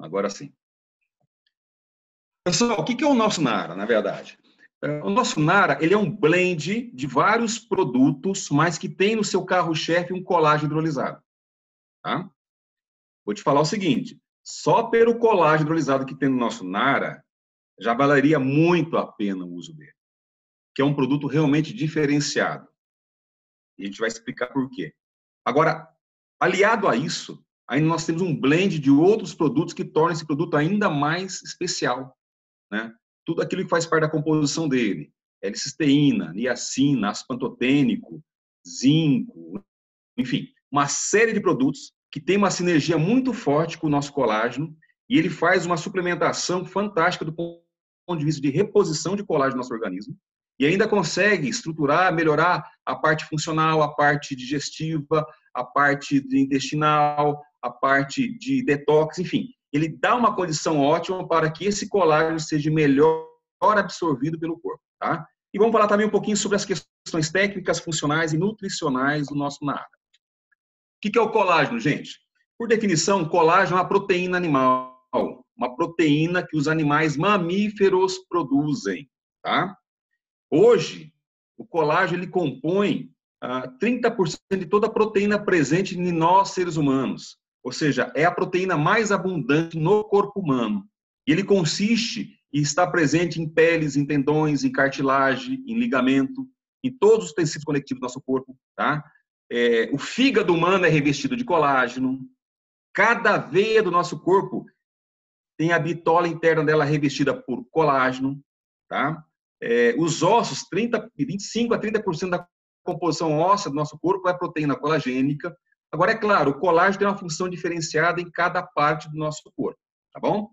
Agora sim. Pessoal, o que é o nosso Nara, na verdade? O nosso Nara, ele é um blend de vários produtos, mas que tem no seu carro-chefe um colágeno hidrolisado. Tá? Vou te falar o seguinte, só pelo colágeno hidrolisado que tem no nosso Nara, já valeria muito a pena o uso dele, que é um produto realmente diferenciado. E a gente vai explicar por quê. Agora, aliado a isso, ainda nós temos um blend de outros produtos que tornam esse produto ainda mais especial, né? Tudo aquilo que faz parte da composição dele, L-cisteína, niacina, ácido pantotênico, zinco, enfim, uma série de produtos que tem uma sinergia muito forte com o nosso colágeno e ele faz uma suplementação fantástica do ponto de vista de reposição de colágeno no nosso organismo e ainda consegue estruturar, melhorar a parte funcional, a parte digestiva, a parte intestinal, a parte de detox, enfim. Ele dá uma condição ótima para que esse colágeno seja melhor absorvido pelo corpo, tá? E vamos falar também um pouquinho sobre as questões técnicas, funcionais e nutricionais do nosso Nara. O que é o colágeno, gente? Por definição, colágeno é uma proteína animal, uma proteína que os animais mamíferos produzem, tá? Hoje, o colágeno ele compõe 30% de toda a proteína presente em nós, seres humanos. Ou seja, é a proteína mais abundante no corpo humano. E ele consiste e está presente em peles, em tendões, em cartilagem, em ligamento, em todos os tecidos conectivos do nosso corpo. Tá? O fígado humano é revestido de colágeno. Cada veia do nosso corpo tem a bitola interna dela revestida por colágeno. Tá? Os ossos, 25% a 30% da composição óssea do nosso corpo é proteína colagênica. Agora, é claro, o colágeno tem uma função diferenciada em cada parte do nosso corpo, tá bom?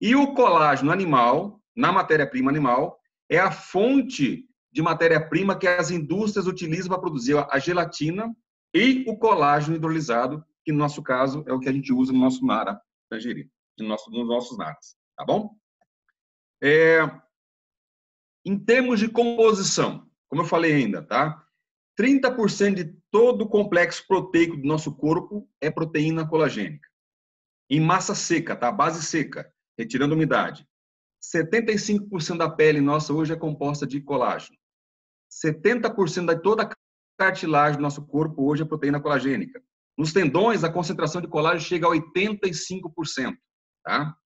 E o colágeno animal, na matéria-prima animal, é a fonte de matéria-prima que as indústrias utilizam para produzir a gelatina e o colágeno hidrolisado, que no nosso caso é o que a gente usa no nosso Nara Tangerina, nos nossos Naras, tá bom? Em termos de composição, como eu falei ainda, tá? 30% de todo o complexo proteico do nosso corpo é proteína colagênica. Em massa seca, tá? Base seca, retirando umidade. 75% da pele nossa hoje é composta de colágeno. 70% de toda a cartilagem do nosso corpo hoje é proteína colagênica. Nos tendões, a concentração de colágeno chega a 85%, tá?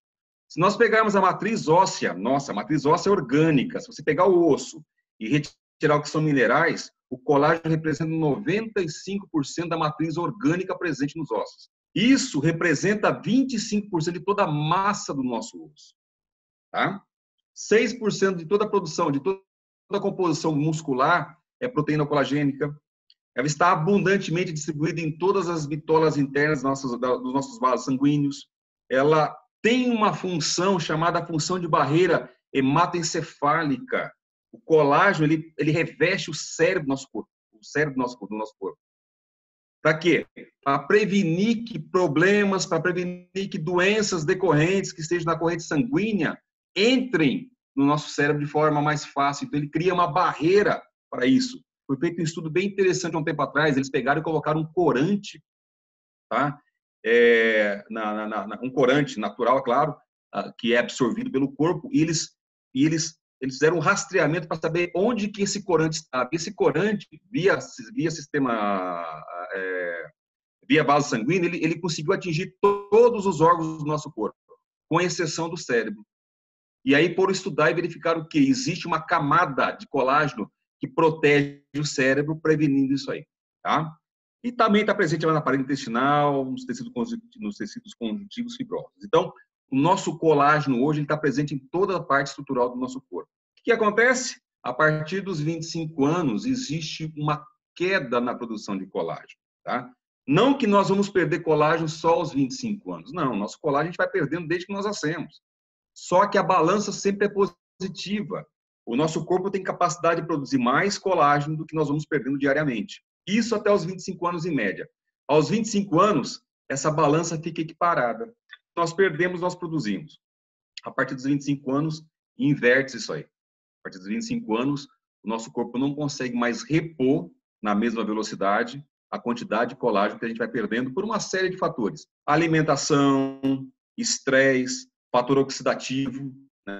Se nós pegarmos a matriz óssea, nossa, a matriz óssea é orgânica, se você pegar o osso e retirar o que são minerais, o colágeno representa 95% da matriz orgânica presente nos ossos. Isso representa 25% de toda a massa do nosso osso. Tá? 6% de toda a produção, de toda a composição muscular é proteína colagênica. Ela está abundantemente distribuída em todas as bitolas internas dos nossos vasos sanguíneos. Ela tem uma função chamada função de barreira hematoencefálica. O colágeno, ele reveste o cérebro do nosso corpo. O cérebro do nosso corpo. Para quê? Para prevenir que problemas, para prevenir que doenças decorrentes que estejam na corrente sanguínea entrem no nosso cérebro de forma mais fácil. Então, ele cria uma barreira para isso. Foi feito um estudo bem interessante há um tempo atrás. Eles pegaram e colocaram um corante, tá? Um corante natural, claro, que é absorvido pelo corpo, e eles fizeram um rastreamento para saber onde que esse corante estava. Esse corante, via sistema, via vaso sanguíneo, ele conseguiu atingir todos os órgãos do nosso corpo, com exceção do cérebro. E aí, por estudar e verificar o que existe uma camada de colágeno que protege o cérebro, prevenindo isso aí, tá? E também está presente lá na parede intestinal, nos tecidos conjuntivos fibrosos. Então, o nosso colágeno hoje está presente em toda a parte estrutural do nosso corpo. O que acontece? A partir dos 25 anos, existe uma queda na produção de colágeno. Tá? Não que nós vamos perder colágeno só aos 25 anos. Não, nosso colágeno a gente vai perdendo desde que nós nascemos. Só que a balança sempre é positiva. O nosso corpo tem capacidade de produzir mais colágeno do que nós vamos perdendo diariamente. Isso até os 25 anos em média. Aos 25 anos, essa balança fica equiparada. Nós perdemos, nós produzimos. A partir dos 25 anos, inverte isso aí. A partir dos 25 anos, o nosso corpo não consegue mais repor na mesma velocidade a quantidade de colágeno que a gente vai perdendo por uma série de fatores. Alimentação, estresse, fator oxidativo, né?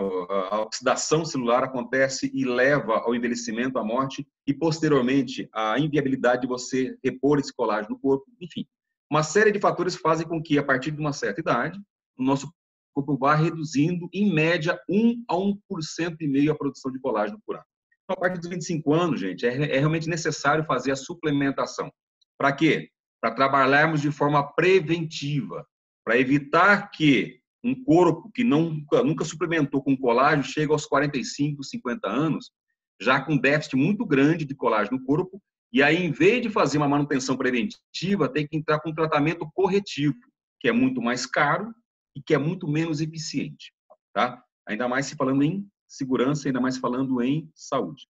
A oxidação celular acontece e leva ao envelhecimento, à morte e, posteriormente, à inviabilidade de você repor esse colágeno no corpo. Enfim, uma série de fatores fazem com que, a partir de uma certa idade, o nosso corpo vá reduzindo, em média, 1 a 1,5% a produção de colágeno por ano. Então, a partir dos 25 anos, gente, é realmente necessário fazer a suplementação. Para quê? Para trabalharmos de forma preventiva, para evitar que um corpo que nunca suplementou com colágeno chegue aos 45, 50 anos, já com déficit muito grande de colágeno no corpo, e aí, em vez de fazer uma manutenção preventiva, tem que entrar com um tratamento corretivo, que é muito mais caro e que é muito menos eficiente, tá? Ainda mais se falando em segurança, ainda mais falando em saúde,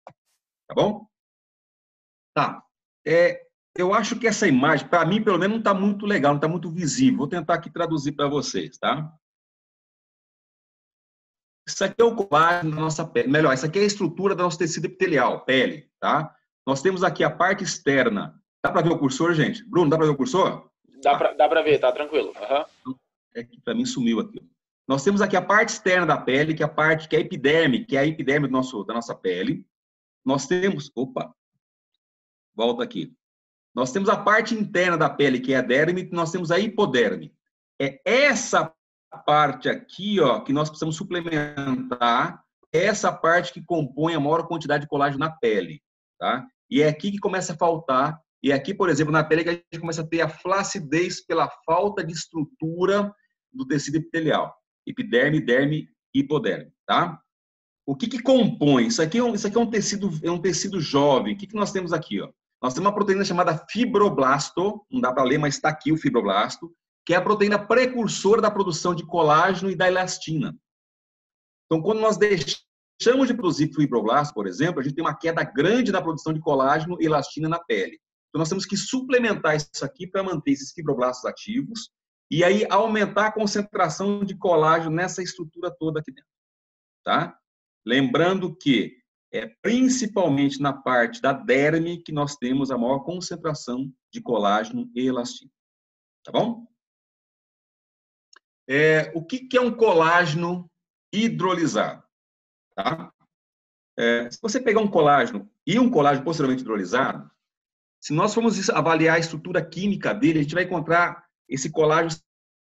tá bom? Tá. Eu acho que essa imagem, para mim, pelo menos, não está muito legal, não está muito visível. Vou tentar aqui traduzir para vocês, tá? Isso aqui é o colágeno da nossa pele. Melhor, isso aqui é a estrutura do nosso tecido epitelial, pele, tá? Nós temos aqui a parte externa. Dá para ver o cursor, gente? Bruno, dá para ver o cursor? Dá pra ver, tá tranquilo. Uhum. É que para mim sumiu aqui. Nós temos aqui a parte externa da pele, que é a parte que é a epiderme, da nossa pele. Nós temos, volta aqui. Nós temos a parte interna da pele, que é a derme, e nós temos a hipoderme. É essa parte aqui, ó, que nós precisamos suplementar, essa parte que compõe a maior quantidade de colágeno na pele, tá? E é aqui que começa a faltar, e aqui, por exemplo, na pele que a gente começa a ter a flacidez pela falta de estrutura do tecido epitelial. Epiderme, derme, hipoderme, tá? O que compõe? Isso aqui é um tecido jovem. O que nós temos aqui, ó? Nós temos uma proteína chamada fibroblasto, não dá para ler, mas está aqui o fibroblasto, que é a proteína precursora da produção de colágeno e da elastina. Então, quando nós deixamos de produzir fibroblasto, por exemplo, a gente tem uma queda grande na produção de colágeno e elastina na pele. Então, nós temos que suplementar isso aqui para manter esses fibroblastos ativos e aí aumentar a concentração de colágeno nessa estrutura toda aqui dentro, tá? Lembrando que é principalmente na parte da derme que nós temos a maior concentração de colágeno e elastina. Tá bom? O que é um colágeno hidrolisado? Tá? Se você pegar um colágeno e um colágeno posteriormente hidrolisado, se nós formos avaliar a estrutura química dele, a gente vai encontrar esse colágeno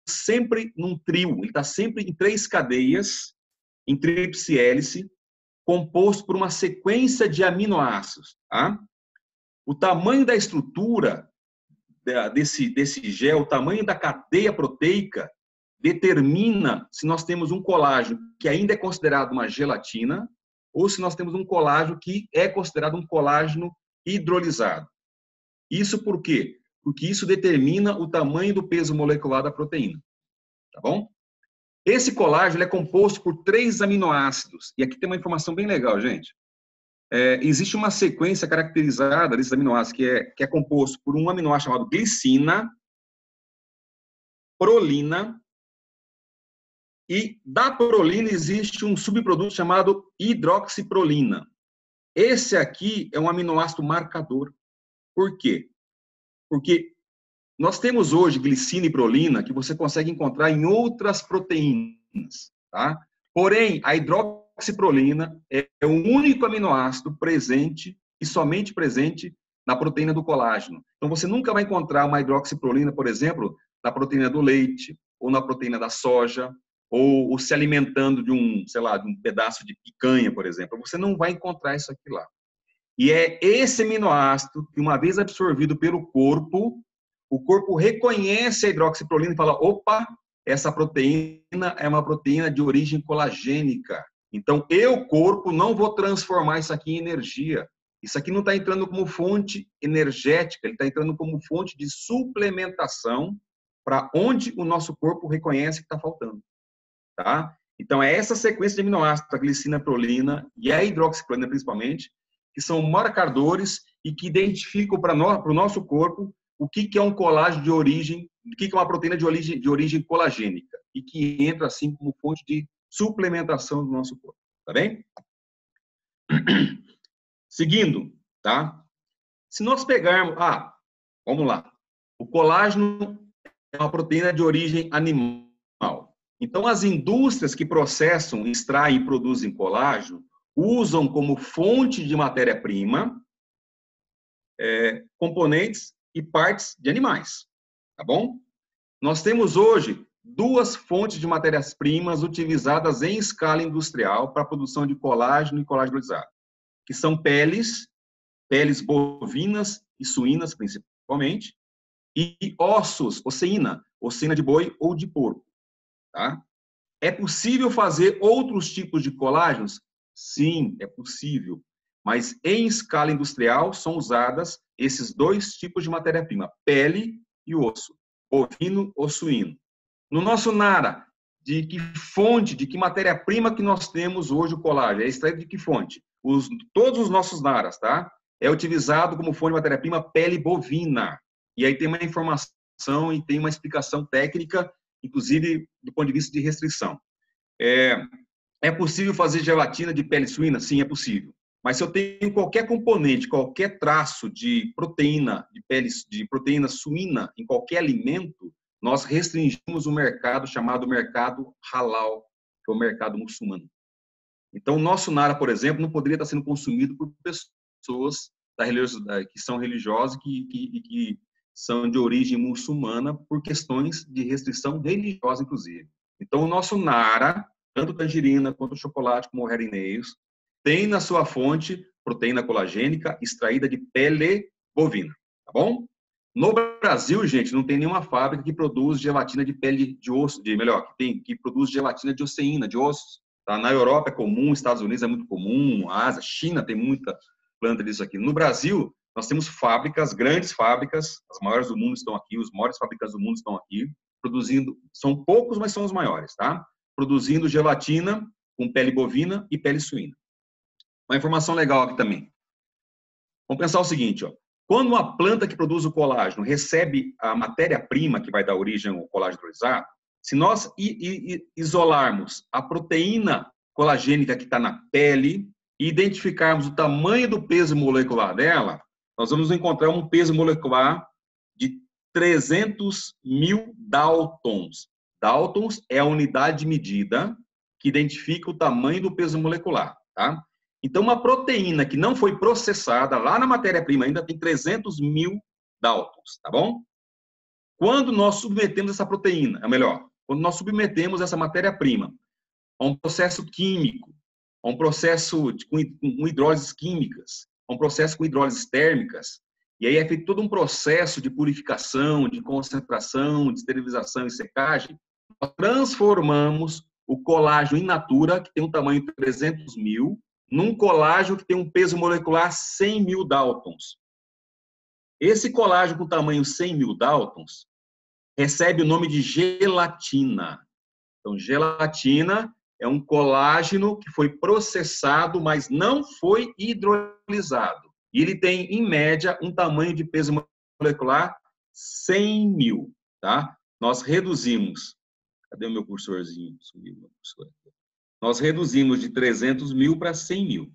sempre num trio. Ele está sempre em 3 cadeias, em tríplice hélice, composto por uma sequência de aminoácidos. Tá? O tamanho da estrutura desse gel, o tamanho da cadeia proteica, determina se nós temos um colágeno que ainda é considerado uma gelatina ou se nós temos um colágeno que é considerado um colágeno hidrolisado. Isso por quê? Porque isso determina o tamanho do peso molecular da proteína. Tá bom? Esse colágeno é composto por 3 aminoácidos. E aqui tem uma informação bem legal, gente. Existe uma sequência caracterizada desses aminoácidos que é composto por um aminoácido chamado glicina, prolina, e da prolina existe um subproduto chamado hidroxiprolina. Esse aqui é um aminoácido marcador. Por quê? Porque nós temos hoje glicina e prolina que você consegue encontrar em outras proteínas, tá? Porém, a hidroxiprolina é o único aminoácido presente e somente presente na proteína do colágeno. Então, você nunca vai encontrar uma hidroxiprolina, por exemplo, na proteína do leite, ou na proteína da soja, ou se alimentando de um pedaço de picanha, por exemplo. Você não vai encontrar isso aqui lá. E é esse aminoácido que, uma vez absorvido pelo corpo, o corpo reconhece a hidroxiprolina e fala, opa, essa proteína é uma proteína de origem colagênica. Então, eu, corpo, não vou transformar isso aqui em energia. Isso aqui não está entrando como fonte energética, ele está entrando como fonte de suplementação para onde o nosso corpo reconhece que está faltando. Tá? Então, é essa sequência de aminoácidos, a glicina, a prolina e a hidroxiprolina, principalmente, que são marcadores e que identificam para o nosso corpo o que é um colágeno de origem, o que é uma proteína de origem colagênica e que entra, assim, como fonte de suplementação do nosso corpo. Tá bem? Seguindo, tá? Se nós pegarmos... vamos lá. O colágeno é uma proteína de origem animal. Então, as indústrias que processam, extraem e produzem colágeno usam como fonte de matéria-prima componentes e partes de animais, tá bom? Nós temos hoje duas fontes de matérias-primas utilizadas em escala industrial para a produção de colágeno e colágeno hidrolisado, que são peles bovinas e suínas, principalmente, e ossos, osseína de boi ou de porco, tá? É possível fazer outros tipos de colágenos? Sim, é possível. Mas em escala industrial são usadas esses dois tipos de matéria-prima, pele e osso, bovino ou suíno. No nosso Nara, de que fonte, de que matéria-prima que nós temos hoje o colágeno? É extraído de que fonte? Todos os nossos Naras, tá? É utilizado como fonte de matéria-prima pele bovina. E aí tem uma informação e tem uma explicação técnica, inclusive do ponto de vista de restrição. É possível fazer gelatina de pele suína? Sim, é possível. Mas se eu tenho qualquer componente, qualquer traço de proteína, de proteína suína em qualquer alimento, nós restringimos o mercado chamado mercado halal, que é o mercado muçulmano. Então, o nosso Nara, por exemplo, não poderia estar sendo consumido por pessoas que são religiosas e que são de origem muçulmana por questões de restrição religiosa, inclusive. Então, o nosso Nara, tanto tangerina quanto chocolate, como o Herineios, tem na sua fonte proteína colagênica extraída de pele bovina, tá bom? No Brasil, gente, não tem nenhuma fábrica que produz gelatina de pele de osso, que produz gelatina de osseína, de ossos. Tá? Na Europa é comum, Estados Unidos é muito comum, a Ásia, China tem muita planta disso aqui. No Brasil, nós temos fábricas, grandes fábricas, as maiores do mundo estão aqui, os maiores fabricantes do mundo estão aqui, produzindo, são poucos, mas são os maiores, tá? Produzindo gelatina com pele bovina e pele suína. Uma informação legal aqui também. Vamos pensar o seguinte, ó. Quando uma planta que produz o colágeno recebe a matéria-prima que vai dar origem ao colágeno hidrolisado, se nós isolarmos a proteína colagênica que está na pele e identificarmos o tamanho do peso molecular dela, nós vamos encontrar um peso molecular de 300.000 Daltons. Daltons é a unidade de medida que identifica o tamanho do peso molecular, tá? Então, uma proteína que não foi processada, lá na matéria-prima ainda tem 300.000 Daltons, tá bom? Quando nós submetemos essa proteína, quando nós submetemos essa matéria-prima a um processo químico, a um processo com hidrólises químicas, a um processo com hidrólises térmicas, e aí é feito todo um processo de purificação, de concentração, de esterilização e secagem, nós transformamos o colágeno in natura, que tem um tamanho de 300.000, num colágeno que tem um peso molecular 100.000 Daltons. Esse colágeno com tamanho 100.000 Daltons recebe o nome de gelatina. Então, gelatina é um colágeno que foi processado, mas não foi hidrolisado. E ele tem, em média, um tamanho de peso molecular 100.000. Tá? Nós reduzimos... Cadê o meu cursorzinho? Subiu o meu cursor aqui. Nós reduzimos de 300.000 para 100.000.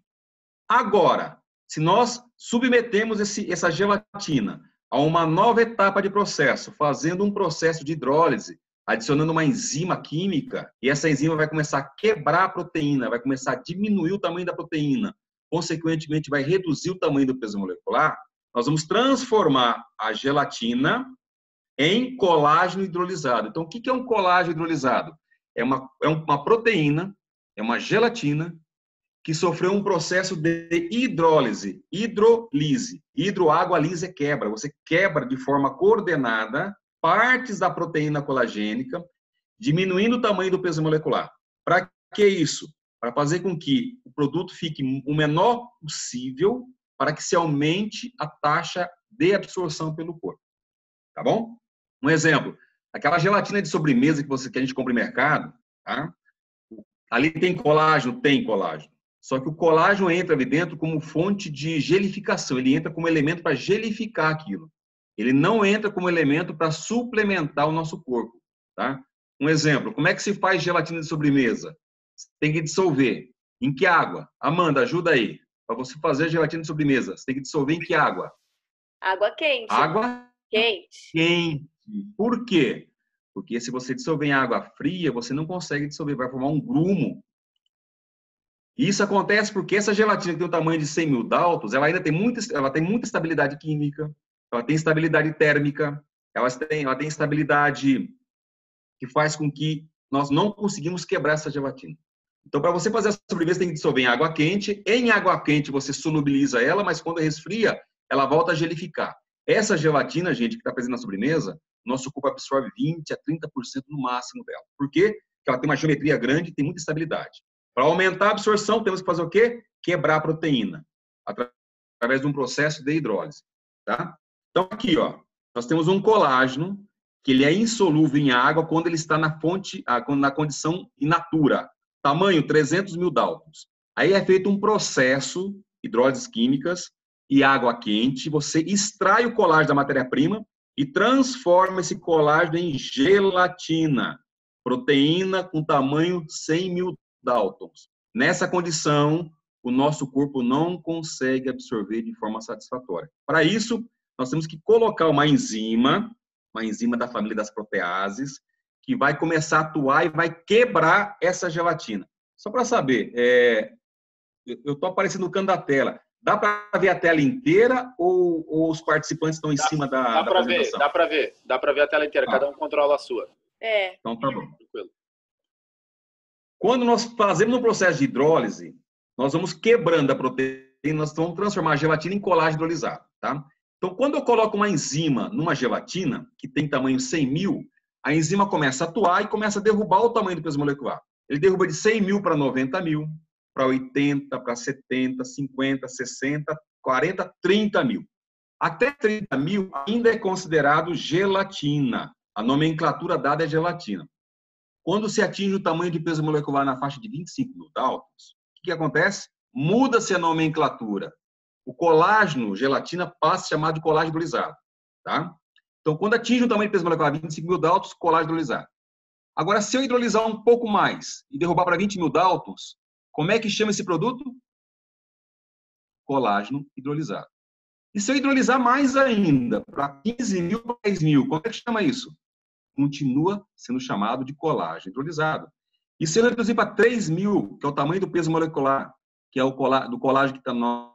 Agora, se nós submetemos essa gelatina a uma nova etapa de processo, fazendo um processo de hidrólise, adicionando uma enzima química, e essa enzima vai começar a quebrar a proteína, vai começar a diminuir o tamanho da proteína, consequentemente vai reduzir o tamanho do peso molecular, nós vamos transformar a gelatina em colágeno hidrolisado. Então, o que é um colágeno hidrolisado? É uma proteína, é uma gelatina que sofreu um processo de hidrólise, hidrolise. Hidroágua lise é quebra. Você quebra de forma coordenada partes da proteína colagênica, diminuindo o tamanho do peso molecular. Para que isso? Para fazer com que o produto fique o menor possível para que se aumente a taxa de absorção pelo corpo. Tá bom? Um exemplo, aquela gelatina de sobremesa que a gente compra no mercado, tá? Ali tem colágeno? Tem colágeno. Só que o colágeno entra ali dentro como fonte de gelificação, ele entra como elemento para gelificar aquilo. Ele não entra como elemento para suplementar o nosso corpo, tá? Um exemplo, como é que se faz gelatina de sobremesa? Tem que dissolver. Em que água? Amanda, ajuda aí. Para você fazer gelatina de sobremesa, você tem que dissolver em que água? Água quente. Água quente. Por quê? Porque se você dissolver em água fria, você não consegue dissolver, vai formar um grumo. E isso acontece porque essa gelatina que tem o tamanho de 100 mil Daltons, ela ainda tem muita estabilidade química, ela tem estabilidade térmica, ela tem estabilidade que faz com que nós não conseguimos quebrar essa gelatina. Então, para você fazer a sobremesa, tem que dissolver em água quente. Em água quente, você solubiliza ela, mas quando resfria, ela volta a gelificar. Essa gelatina, gente, que está presente na sobremesa, nosso corpo absorve 20% a 30% no máximo dela. Por quê? Porque ela tem uma geometria grande e tem muita estabilidade. Para aumentar a absorção, temos que fazer o quê? Quebrar a proteína, através de um processo de hidrólise. Tá? Então, aqui, ó, nós temos um colágeno, que ele é insolúvel em água quando ele está na condição in natura. Tamanho 300 mil Daltons. Aí é feito um processo, hidrólises químicas e água quente, você extrai o colágeno da matéria-prima e transforma esse colágeno em gelatina, proteína com tamanho 100 mil Daltons. Nessa condição, o nosso corpo não consegue absorver de forma satisfatória. Para isso, nós temos que colocar uma enzima da família das proteases, que vai começar a atuar e vai quebrar essa gelatina. Só para saber, eu estou aparecendo no canto da tela. Dá para ver a tela inteira ou os participantes estão em cima da apresentação? Dá para ver a tela inteira, cada um controla a sua. Então tá bom. Tranquilo. Quando nós fazemos um processo de hidrólise, nós vamos quebrando a proteína, nós vamos transformar a gelatina em colágeno hidrolisado, tá? Então, quando eu coloco uma enzima numa gelatina, que tem tamanho 100 mil, a enzima começa a atuar e começa a derrubar o tamanho do peso molecular. Ele derruba de 100 mil para 90 mil, para 80, para 70, 50, 60, 40, 30 mil. Até 30 mil ainda é considerado gelatina. A nomenclatura dada é gelatina. Quando se atinge o tamanho de peso molecular na faixa de 25 mil Daltons, o que acontece? Muda-se a nomenclatura. O colágeno, gelatina, passa a ser chamado de colágeno hidrolisado. Tá? Então, quando atinge o tamanho de peso molecular 25 mil Daltons, colágeno hidrolisado. Agora, se eu hidrolisar um pouco mais e derrubar para 20 mil Daltons, como é que chama esse produto? Colágeno hidrolisado. E se eu hidrolisar mais ainda, para 15 mil, para 10 mil, como é que chama isso? Continua sendo chamado de colágeno hidrolisado. E se eu reduzir para 3 mil, que é o tamanho do peso molecular, que é o do colágeno que está no nosso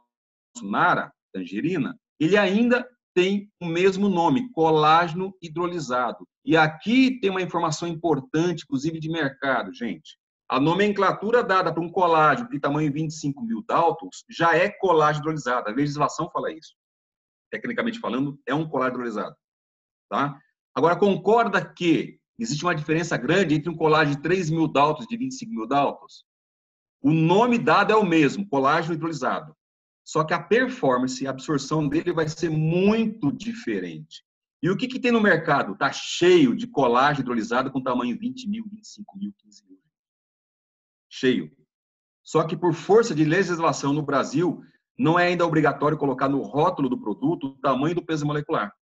Nara, tangerina, ele ainda tem o mesmo nome, colágeno hidrolisado. E aqui tem uma informação importante, inclusive de mercado, gente. A nomenclatura dada para um colágeno de tamanho 25 mil Daltons já é colágeno hidrolisado. A legislação fala isso. Tecnicamente falando, é um colágeno hidrolisado. Tá? Agora, concorda que existe uma diferença grande entre um colágeno de 3 mil Daltons e de 25 mil Daltons? O nome dado é o mesmo, colágeno hidrolisado. Só que a performance, a absorção dele vai ser muito diferente. E o que tem no mercado? Está cheio de colágeno hidrolisado com tamanho 20 mil, 25 mil, 15 mil. Cheio. Só que por força de legislação no Brasil, não é ainda obrigatório colocar no rótulo do produto o tamanho do peso molecular.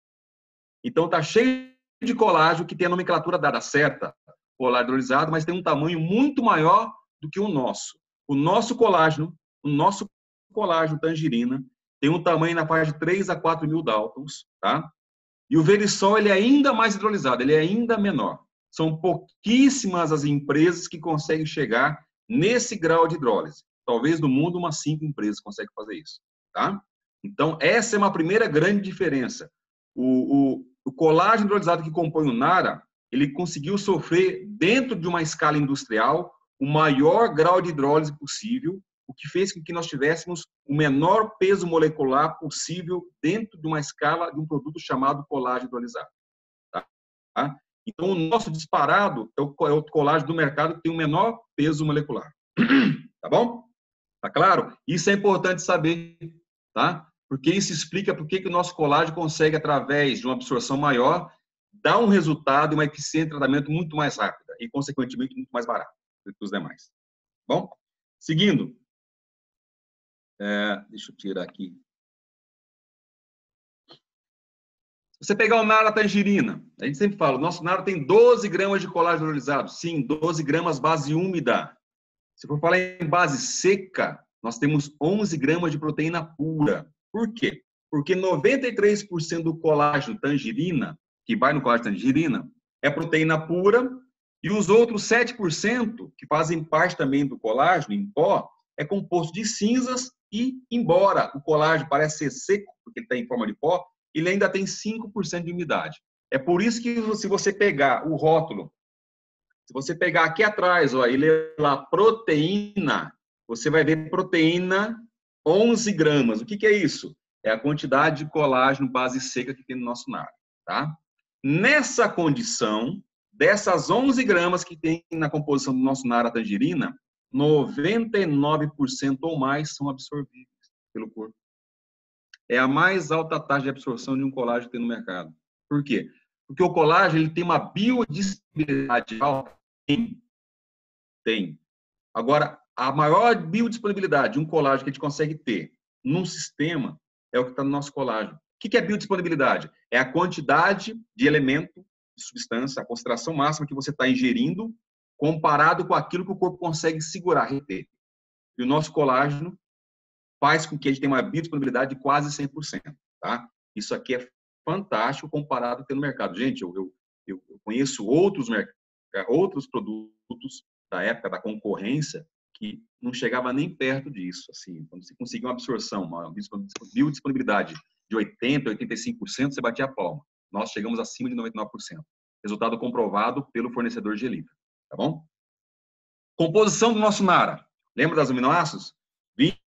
Então está cheio de colágeno que tem a nomenclatura dada certa, colágeno hidrolisado, mas tem um tamanho muito maior do que o nosso. O nosso colágeno tangerina, tem um tamanho na faixa de 3 a 4 mil Daltons, tá? E o Verisol, ele é ainda mais hidrolisado, ele é ainda menor. São pouquíssimas as empresas que conseguem chegar nesse grau de hidrólise. Talvez no mundo umas 5 empresas conseguem fazer isso, tá? Então, essa é uma primeira grande diferença. O colágeno hidrolisado que compõe o Nara, ele conseguiu sofrer, dentro de uma escala industrial, o maior grau de hidrólise possível, o que fez com que nós tivéssemos o menor peso molecular possível dentro de uma escala de um produto chamado colágeno hidrolisado. Tá? Então, o nosso disparado é o colágeno do mercado que tem o menor peso molecular. Tá bom? Tá claro? Isso é importante saber, tá? Porque isso explica por que o nosso colágeno consegue, através de uma absorção maior, dar um resultado e uma eficiência de tratamento muito mais rápida e, consequentemente, muito mais barata do que os demais. Bom? Seguindo. Deixa eu tirar aqui. Se você pegar o Nara tangerina, a gente sempre fala, o nosso Nara tem 12 gramas de colágeno hidrolisado. Sim, 12 gramas base úmida. Se for falar em base seca, nós temos 11 gramas de proteína pura. Por quê? Porque 93% do colágeno tangerina, que vai no colágeno tangerina, é proteína pura, e os outros 7%, que fazem parte também do colágeno em pó, é composto de cinzas e, embora o colágeno pareça ser seco, porque ele está em forma de pó, ele ainda tem 5% de umidade. É por isso que se você pegar o rótulo, se você pegar aqui atrás ó, e ler lá proteína, você vai ver proteína 11 gramas. O que é isso? É a quantidade de colágeno base seca que tem no nosso nara. Tá? Nessa condição, dessas 11 gramas que tem na composição do nosso nara tangerina, 99% ou mais são absorvidos pelo corpo. É a mais alta taxa de absorção de um colágeno que tem no mercado. Por quê? Porque o colágeno ele tem uma biodisponibilidade alta. Tem. Agora, a maior biodisponibilidade de um colágeno que a gente consegue ter num sistema é o que está no nosso colágeno. O que é biodisponibilidade? É a quantidade de elemento, de substância, a concentração máxima que você está ingerindo comparado com aquilo que o corpo consegue segurar, reter. E o nosso colágeno faz com que a gente tenha uma biodisponibilidade de quase 100%. Tá? Isso aqui é fantástico comparado com o que tem no mercado. Gente, eu conheço outros produtos da época da concorrência que não chegava nem perto disso. Assim, quando você conseguia uma absorção, uma biodisponibilidade de 80%, 85%, você batia a palma. Nós chegamos acima de 99%. Resultado comprovado pelo fornecedor de Gelita. Tá bom? Composição do nosso nara. Lembra das aminoácidos?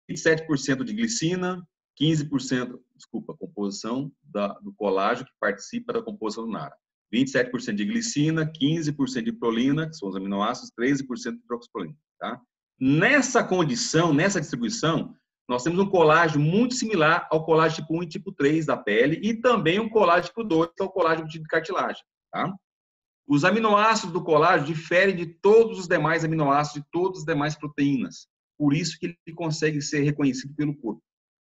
27% de glicina, 15%, composição do colágeno que participa da composição do nara. 27% de glicina, 15% de prolina, que são os aminoácidos, 13% de proxprolina. Tá? Nessa condição, nessa distribuição, nós temos um colágeno muito similar ao colágeno tipo 1 e tipo 3 da pele e também um colágeno tipo 2, que é o colágeno de cartilagem. Tá? Os aminoácidos do colágeno diferem de todos os demais aminoácidos, de todas as demais proteínas. Por isso que ele consegue ser reconhecido pelo corpo.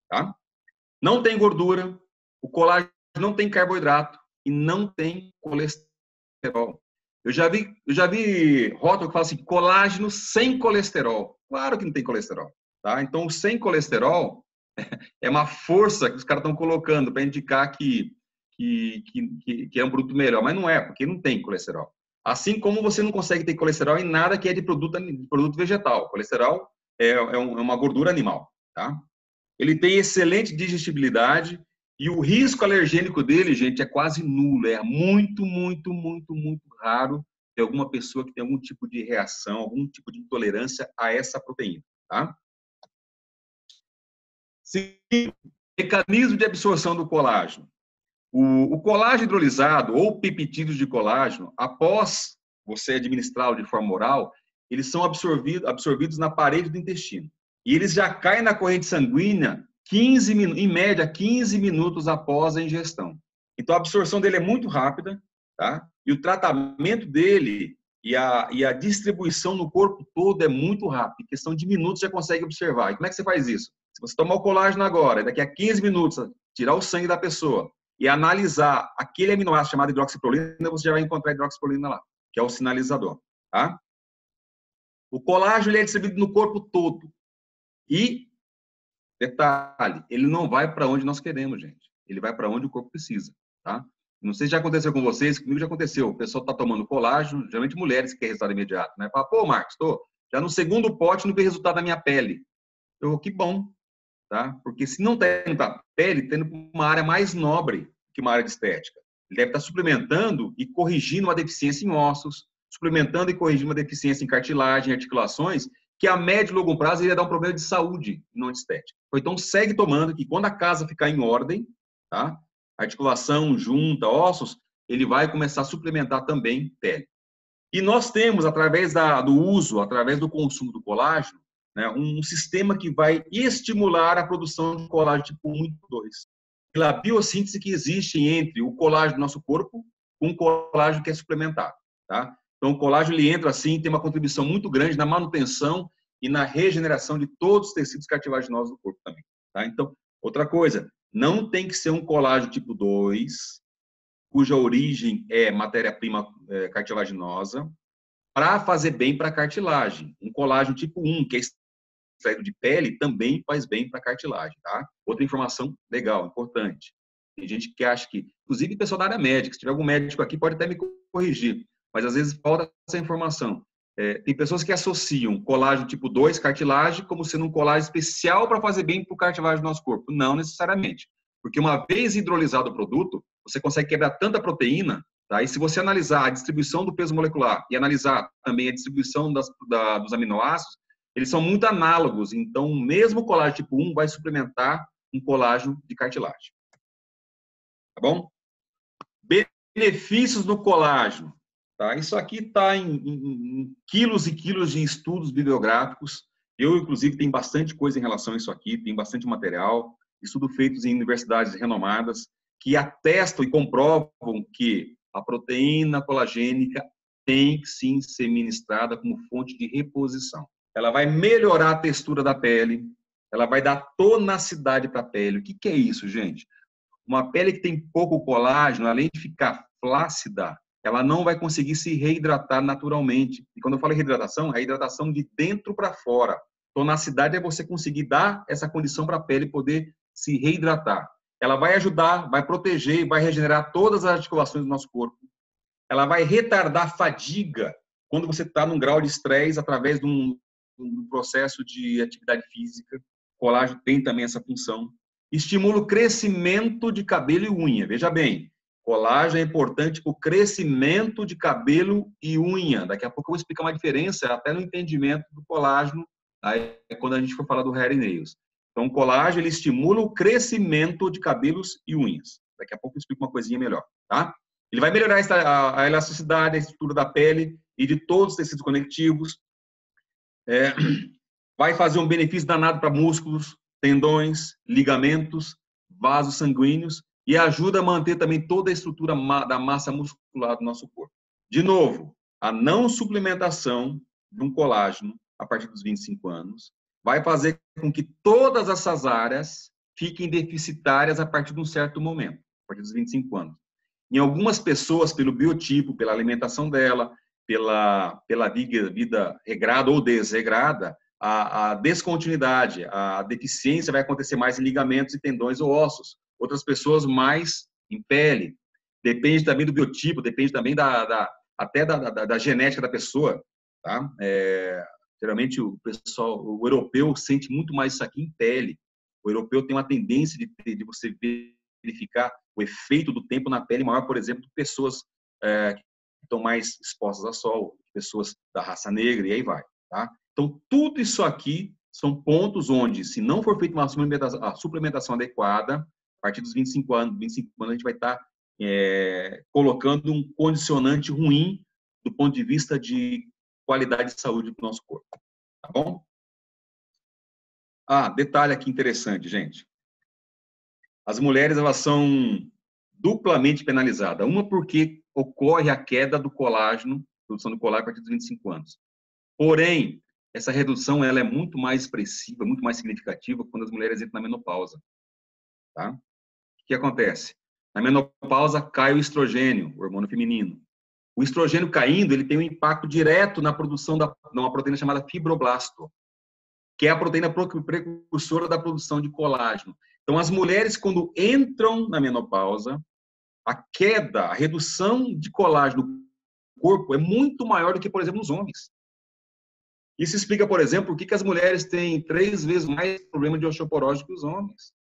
Tá? Não tem gordura, o colágeno não tem carboidrato e não tem colesterol. Eu já vi rótulo que fala assim, colágeno sem colesterol. Claro que não tem colesterol. Tá? Então, sem colesterol é uma força que os caras estão colocando para indicar que é um produto melhor, mas não é, porque não tem colesterol. Assim como você não consegue ter colesterol em nada que é de produto vegetal. Colesterol é uma gordura animal. Tá? Ele tem excelente digestibilidade e o risco alergênico dele, gente, é quase nulo. É muito, muito, muito, muito raro ter alguma pessoa que tem algum tipo de reação, algum tipo de intolerância a essa proteína. Tá? Sim, mecanismo de absorção do colágeno. O colágeno hidrolisado ou peptídeos de colágeno, após você administrá-lo de forma oral, eles são absorvidos na parede do intestino. E eles já caem na corrente sanguínea em média, 15 minutos após a ingestão. Então, a absorção dele é muito rápida, tá? E o tratamento dele e a distribuição no corpo todo é muito rápido. Em questão de minutos, já consegue observar. E como é que você faz isso? Se você tomar o colágeno agora, daqui a 15 minutos, tirar o sangue da pessoa e analisar aquele aminoácido chamado hidroxiprolina, você já vai encontrar hidroxiprolina lá, que é o sinalizador. Tá? O colágeno ele é distribuído no corpo todo. E, detalhe, ele não vai para onde nós queremos, gente. Ele vai para onde o corpo precisa. Tá? Não sei se já aconteceu com vocês, comigo já aconteceu. O pessoal está tomando colágeno, geralmente mulheres que querem resultado imediato. Né? Fala, pô, Marcos, estou já no segundo pote, não vi resultado na minha pele. Que bom. Tá? Porque se não está indo para a pele, está indo para uma área mais nobre que uma área de estética. Ele deve estar suplementando e corrigindo uma deficiência em ossos, suplementando e corrigindo uma deficiência em cartilagem, articulações, que a médio e longo prazo iria dar um problema de saúde, não de estética. Então, segue tomando, que quando a casa ficar em ordem, tá? Articulação, junta, ossos, ele vai começar a suplementar também pele. E nós temos, através do uso, através do consumo do colágeno, né, um sistema que vai estimular a produção de colágeno tipo 1 e 2. Pela biossíntese que existe entre o colágeno do nosso corpo com o colágeno que é suplementado. Tá? Então, o colágeno ele entra assim, tem uma contribuição muito grande na manutenção e na regeneração de todos os tecidos cartilaginosos do corpo também. Tá? Então, outra coisa, não tem que ser um colágeno tipo 2, cuja origem é matéria-prima cartilaginosa, para fazer bem para a cartilagem. Um colágeno tipo 1, que é extraído de pele, também faz bem para a cartilagem. Tá? Outra informação legal, importante. Tem gente que acha que, inclusive pessoal da área médica, se tiver algum médico aqui, pode até me corrigir, mas às vezes falta essa informação. Tem pessoas que associam colágeno tipo 2, cartilagem, como sendo um colágeno especial para fazer bem para o cartilagem do nosso corpo. Não necessariamente. Porque uma vez hidrolisado o produto, você consegue quebrar tanta proteína, tá? E se você analisar a distribuição do peso molecular e analisar também a distribuição dos aminoácidos, eles são muito análogos. Então, mesmo o colágeno tipo 1 vai suplementar um colágeno de cartilagem. Tá bom? Benefícios do colágeno. Tá? Isso aqui está em quilos e quilos de estudos bibliográficos. Eu, inclusive, tenho bastante coisa em relação a isso aqui, tem bastante material, estudos feitos em universidades renomadas, que atestam e comprovam que a proteína colagênica tem que sim ser ministrada como fonte de reposição. Ela vai melhorar a textura da pele, ela vai dar tonacidade para a pele. O que é isso, gente? Uma pele que tem pouco colágeno, além de ficar flácida, ela não vai conseguir se reidratar naturalmente. E quando eu falo em reidratação, é a hidratação de dentro para fora. Tonacidade é você conseguir dar essa condição para a pele poder se reidratar. Ela vai ajudar, vai proteger, vai regenerar todas as articulações do nosso corpo. Ela vai retardar a fadiga quando você está num grau de estresse através de um processo de atividade física. O colágeno tem também essa função. Estimula o crescimento de cabelo e unha. Veja bem, colágeno é importante para o crescimento de cabelo e unha. Daqui a pouco eu vou explicar uma diferença até no entendimento do colágeno, aí, quando a gente for falar do hair and nails. Então, o colágeno ele estimula o crescimento de cabelos e unhas. Daqui a pouco eu explico uma coisinha melhor, tá? Ele vai melhorar a elasticidade, a estrutura da pele e de todos os tecidos conectivos. Vai fazer um benefício danado para músculos, tendões, ligamentos, vasos sanguíneos e ajuda a manter também toda a estrutura da massa muscular do nosso corpo. De novo, a não suplementação de um colágeno a partir dos 25 anos vai fazer com que todas essas áreas fiquem deficitárias a partir de um certo momento, a partir dos 25 anos. Em algumas pessoas, pelo biotipo, pela alimentação dela, pela vida regrada ou desregrada, a descontinuidade, a deficiência vai acontecer mais em ligamentos e tendões ou ossos. Outras pessoas mais em pele. Depende também do biotipo, depende também até da genética da pessoa. Tá? Geralmente o europeu sente muito mais isso aqui em pele. O europeu tem uma tendência de você verificar o efeito do tempo na pele maior, por exemplo, de pessoas que estão mais expostas ao sol, pessoas da raça negra, e aí vai. Tá? Então, tudo isso aqui são pontos onde, se não for feita uma suplementação adequada, a partir dos 25 anos a gente vai estar colocando um condicionante ruim do ponto de vista de qualidade de saúde do nosso corpo. Tá bom? Detalhe aqui interessante, gente. As mulheres, elas são duplamente penalizadas. Uma porque ocorre a queda do colágeno, produção do colágeno a partir dos 25 anos. Porém, essa redução ela é muito mais expressiva, muito mais significativa quando as mulheres entram na menopausa. Tá? O que acontece? Na menopausa cai o estrogênio, o hormônio feminino. O estrogênio caindo, ele tem um impacto direto na produção de uma proteína chamada fibroblasto, que é a proteína precursora da produção de colágeno. Então, as mulheres, quando entram na menopausa, a queda, a redução de colágeno no corpo é muito maior do que, por exemplo, nos homens. Isso explica, por exemplo, por que as mulheres têm 3 vezes mais problema de osteoporose que os homens.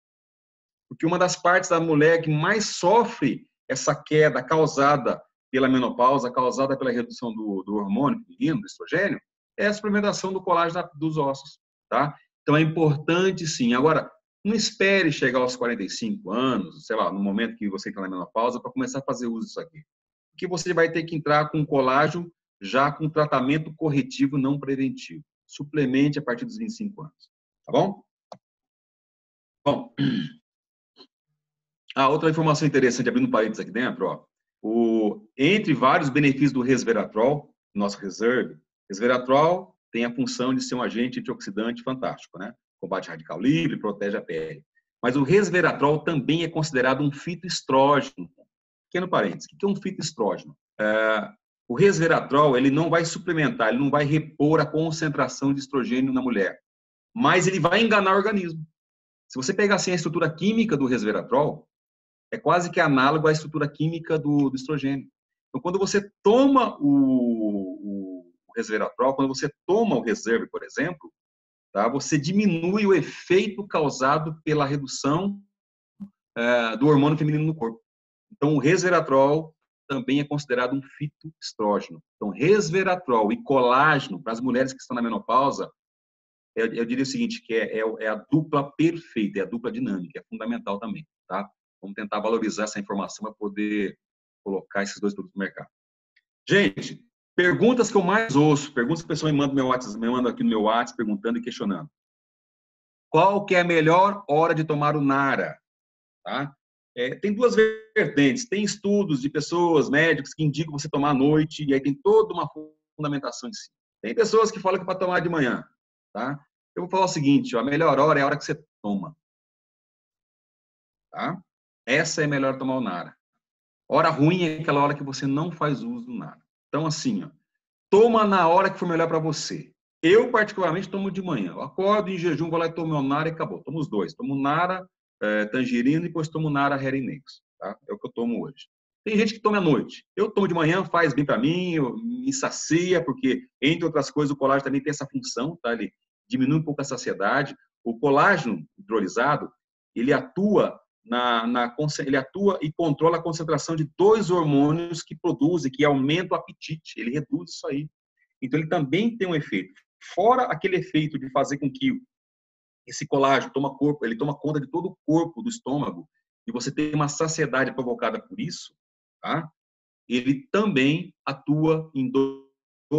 Porque uma das partes da mulher que mais sofre essa queda causada pela menopausa, causada pela redução do hormônio feminino, do estrogênio, é a suplementação do colágeno dos ossos. Tá? Então, é importante, sim. Agora, não espere chegar aos 45 anos, sei lá, no momento que você está na menopausa, para começar a fazer uso disso aqui. Porque você vai ter que entrar com colágeno já com tratamento corretivo não preventivo. Suplemente a partir dos 25 anos. Tá bom? Bom, outra informação interessante, abrindo parênteses aqui dentro, entre vários benefícios do resveratrol, nosso reserve, resveratrol tem a função de ser um agente antioxidante fantástico, né? Combate radical livre, protege a pele. Mas o resveratrol também é considerado um fitoestrógeno. Pequeno parênteses, o que é um fitoestrógeno? O resveratrol, ele não vai suplementar, ele não vai repor a concentração de estrogênio na mulher, mas ele vai enganar o organismo. Se você pegar assim a estrutura química do resveratrol, é quase que análogo à estrutura química do estrogênio. Então, quando você toma o resveratrol, quando você toma o Reserve, por exemplo, tá, você diminui o efeito causado pela redução do hormônio feminino no corpo. Então, o resveratrol também é considerado um fitoestrógeno. Então, resveratrol e colágeno, para as mulheres que estão na menopausa, eu diria o seguinte, que é a dupla perfeita, é a dupla dinâmica, é fundamental também, tá? Vamos tentar valorizar essa informação para poder colocar esses dois produtos no mercado. Gente, perguntas que eu mais ouço, perguntas que a pessoa me manda aqui no meu WhatsApp, perguntando e questionando. Qual que é a melhor hora de tomar o Nara? Tá? Tem duas vertentes. Tem estudos de pessoas, médicos, que indicam você tomar à noite, e aí tem toda uma fundamentação em si. Tem pessoas que falam que é para tomar de manhã. Tá? Eu vou falar o seguinte, ó, a melhor hora é a hora que você toma. Tá? Essa é a melhor tomar o Nara. Hora ruim é aquela hora que você não faz uso do Nara. Então, assim, ó, toma na hora que for melhor para você. Eu, particularmente, tomo de manhã. Eu acordo em jejum, vou lá e tomo meu Nara e acabou. Tomo os dois. Tomo Nara, tangerina e depois tomo Nara, Herinix. Tá? É o que eu tomo hoje. Tem gente que toma à noite. Eu tomo de manhã, faz bem para mim, me sacia, porque, entre outras coisas, o colágeno também tem essa função, tá? Ele diminui um pouco a saciedade. O colágeno hidrolisado, ele atua ele atua e controla a concentração de dois hormônios que produzem, que aumentam o apetite. Ele reduz isso aí. Então, ele também tem um efeito. Fora aquele efeito de fazer com que esse colágeno ele toma conta de todo o corpo do estômago, e você tem uma saciedade provocada por isso, tá? Ele também atua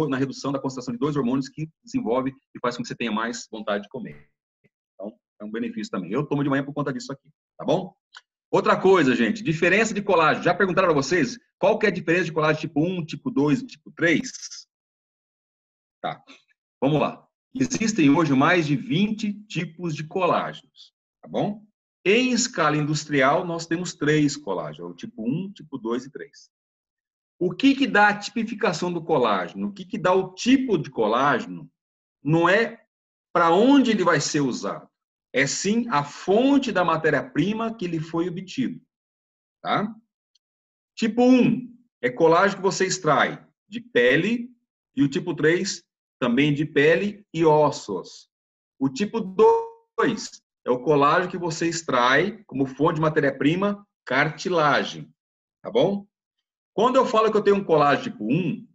na redução da concentração de dois hormônios que desenvolve e faz com que você tenha mais vontade de comer. Então, é um benefício também. Eu tomo de manhã por conta disso aqui, tá bom? Outra coisa, gente, diferença de colágeno. Já perguntaram para vocês qual que é a diferença de colágeno tipo 1, tipo 2 e tipo 3? Tá, vamos lá. Existem hoje mais de 20 tipos de colágenos, tá bom? Em escala industrial, nós temos 3 colágenos, o tipo 1, tipo 2 e 3. O que dá a tipificação do colágeno? O que dá o tipo de colágeno não é para onde ele vai ser usado, é sim a fonte da matéria-prima que ele foi obtido. Tá? Tipo 1 é colágeno que você extrai de pele, e o tipo 3 também de pele e ossos. O tipo 2 é o colágeno que você extrai como fonte de matéria-prima, cartilagem. Tá bom? Quando eu falo que eu tenho um colágeno tipo 1,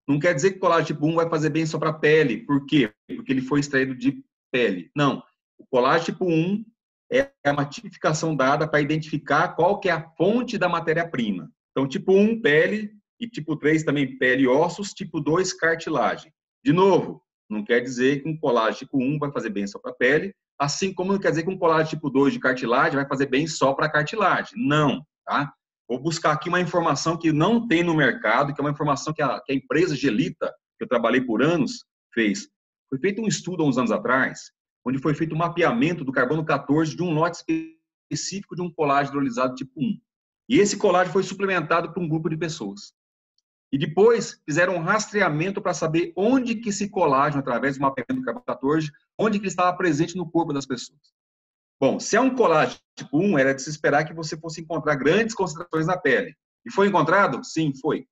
não quer dizer que o colágeno tipo 1 vai fazer bem só para a pele. Por quê? Porque ele foi extraído de pele. Não. O colágeno tipo 1 é uma tipificação dada para identificar qual que é a fonte da matéria-prima. Então, tipo 1, pele, e tipo 3 também pele e ossos, tipo 2, cartilagem. De novo, não quer dizer que um colágeno tipo 1 vai fazer bem só para a pele, assim como não quer dizer que um colágeno tipo 2 de cartilagem vai fazer bem só para a cartilagem. Não, tá? Vou buscar aqui uma informação que não tem no mercado, que é uma informação que a empresa Gelita, que eu trabalhei por anos, fez. Foi feito um estudo há uns anos atrás, onde foi feito um mapeamento do carbono 14 de um lote específico de um colágeno hidrolisado tipo 1. E esse colágeno foi suplementado por um grupo de pessoas. E depois fizeram um rastreamento para saber onde que esse colágeno, através do mapeamento do carbono 14, onde que ele estava presente no corpo das pessoas. Bom, se é um colágeno tipo 1, era de se esperar que você fosse encontrar grandes concentrações na pele. E foi encontrado? Sim, foi.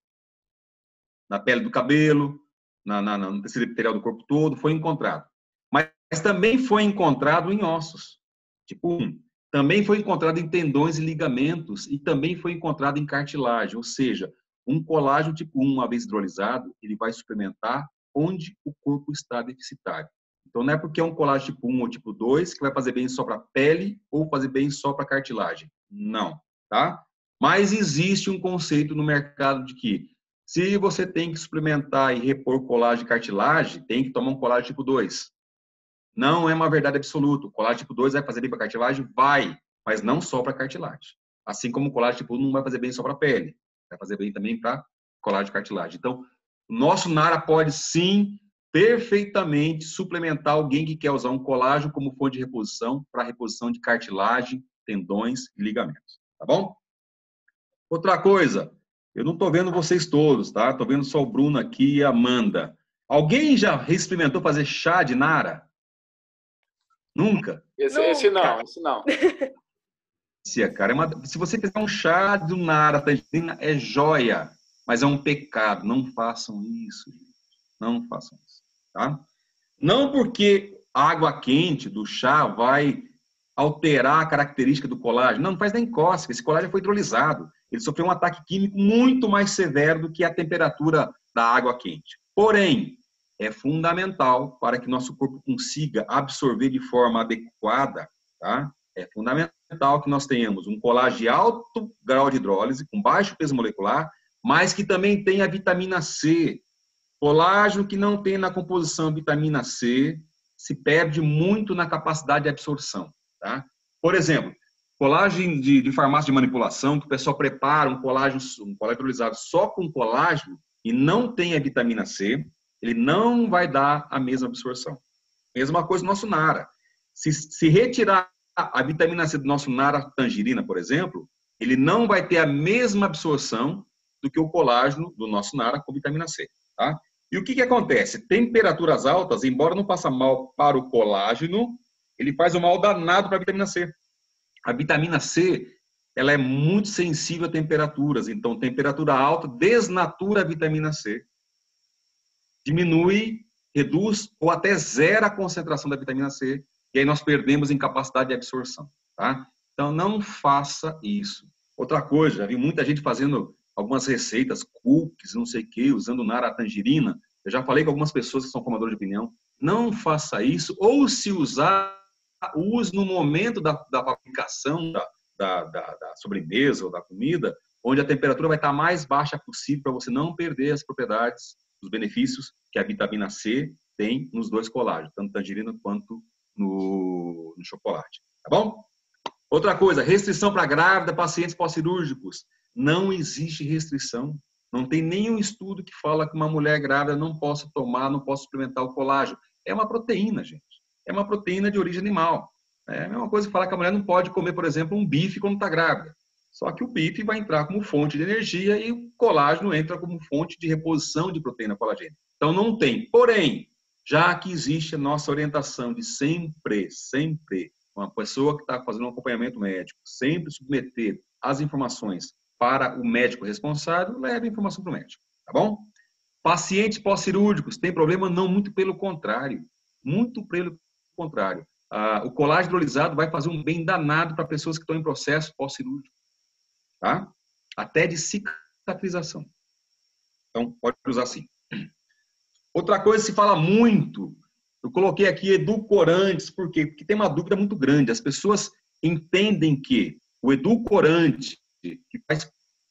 Na pele do cabelo, no tecido epitelial do corpo todo, foi encontrado. Mas também foi encontrado em ossos, tipo 1. Também foi encontrado em tendões e ligamentos, e também foi encontrado em cartilagem. Ou seja, um colágeno tipo 1, uma vez hidrolisado, ele vai suplementar onde o corpo está deficitário. Então, não é porque é um colágeno tipo 1 ou tipo 2 que vai fazer bem só para a pele ou fazer bem só para a cartilagem. Não, tá? Mas existe um conceito no mercado de que se você tem que suplementar e repor colágeno e cartilagem, tem que tomar um colágeno tipo 2. Não é uma verdade absoluta. O colágeno tipo 2 vai fazer bem para a cartilagem? Vai, mas não só para a cartilagem. Assim como o colágeno tipo 1 não vai fazer bem só para a pele. Vai fazer bem também para colágeno e cartilagem. Então, o nosso Nara pode sim perfeitamente suplementar alguém que quer usar um colágeno como fonte de reposição para reposição de cartilagem, tendões e ligamentos. Tá bom? Outra coisa, eu não estou vendo vocês todos, tá? Estou vendo só o Bruno aqui e a Amanda. Alguém já experimentou fazer chá de Nara? Nunca? Esse não. cara. Se você fizer um chá de nara tangerina, é joia, mas é um pecado. Não façam isso, gente. Não façam isso, tá? Não porque a água quente do chá vai alterar a característica do colágeno. Não faz nem cócega. Esse colágeno foi hidrolisado. Ele sofreu um ataque químico muito mais severo do que a temperatura da água quente. Porém, é fundamental para que nosso corpo consiga absorver de forma adequada, tá? É fundamental que nós tenhamos um colágeno de alto grau de hidrólise, com baixo peso molecular, mas que também tenha vitamina C. Colágeno que não tem na composição vitamina C se perde muito na capacidade de absorção, tá? Por exemplo, colágeno de farmácia de manipulação, que o pessoal prepara um colágeno hidrolisado só com colágeno e não tem a vitamina C, ele não vai dar a mesma absorção. Mesma coisa no nosso Nara. Se retirar a vitamina C do nosso Nara tangerina, por exemplo, ele não vai ter a mesma absorção do que o colágeno do nosso Nara com vitamina C, tá? E o que acontece? Temperaturas altas, embora não faça mal para o colágeno, ele faz um mal danado para a vitamina C. A vitamina C, ela é muito sensível a temperaturas, então temperatura alta desnatura a vitamina C, diminui, reduz ou até zera a concentração da vitamina C, e aí nós perdemos em capacidade de absorção, tá? Então não faça isso. Outra coisa, já vi muita gente fazendo algumas receitas, cookies, não sei o que, usando nara tangerina. Eu já falei com algumas pessoas que são formadores de opinião. Não faça isso, ou se usar, use no momento da fabricação da sobremesa ou da comida, onde a temperatura vai estar mais baixa possível para você não perder as propriedades, os benefícios que a vitamina C tem nos dois colágenos, tanto tangerina quanto no chocolate. Tá bom? Outra coisa, restrição para grávida, pacientes pós-cirúrgicos. Não existe restrição. Não tem nenhum estudo que fala que uma mulher grávida não possa tomar, não possa suplementar o colágeno. É uma proteína, gente. É uma proteína de origem animal. É a mesma coisa que falar que a mulher não pode comer, por exemplo, um bife quando está grávida. Só que o bife vai entrar como fonte de energia e o colágeno entra como fonte de reposição de proteína colagênica. Então não tem. Porém, já que existe a nossa orientação de sempre, uma pessoa que está fazendo um acompanhamento médico, sempre submeter as informações para o médico responsável, leve a informação para o médico, tá bom? Pacientes pós-cirúrgicos, tem problema? Não, muito pelo contrário. Muito pelo contrário. O colágeno hidrolisado vai fazer um bem danado para pessoas que estão em processo pós-cirúrgico, tá? Até de cicatrização. Então, pode usar sim. Outra coisa que se fala muito, eu coloquei aqui edulcorantes, por quê? Porque tem uma dúvida muito grande. As pessoas entendem que o edulcorante, que faz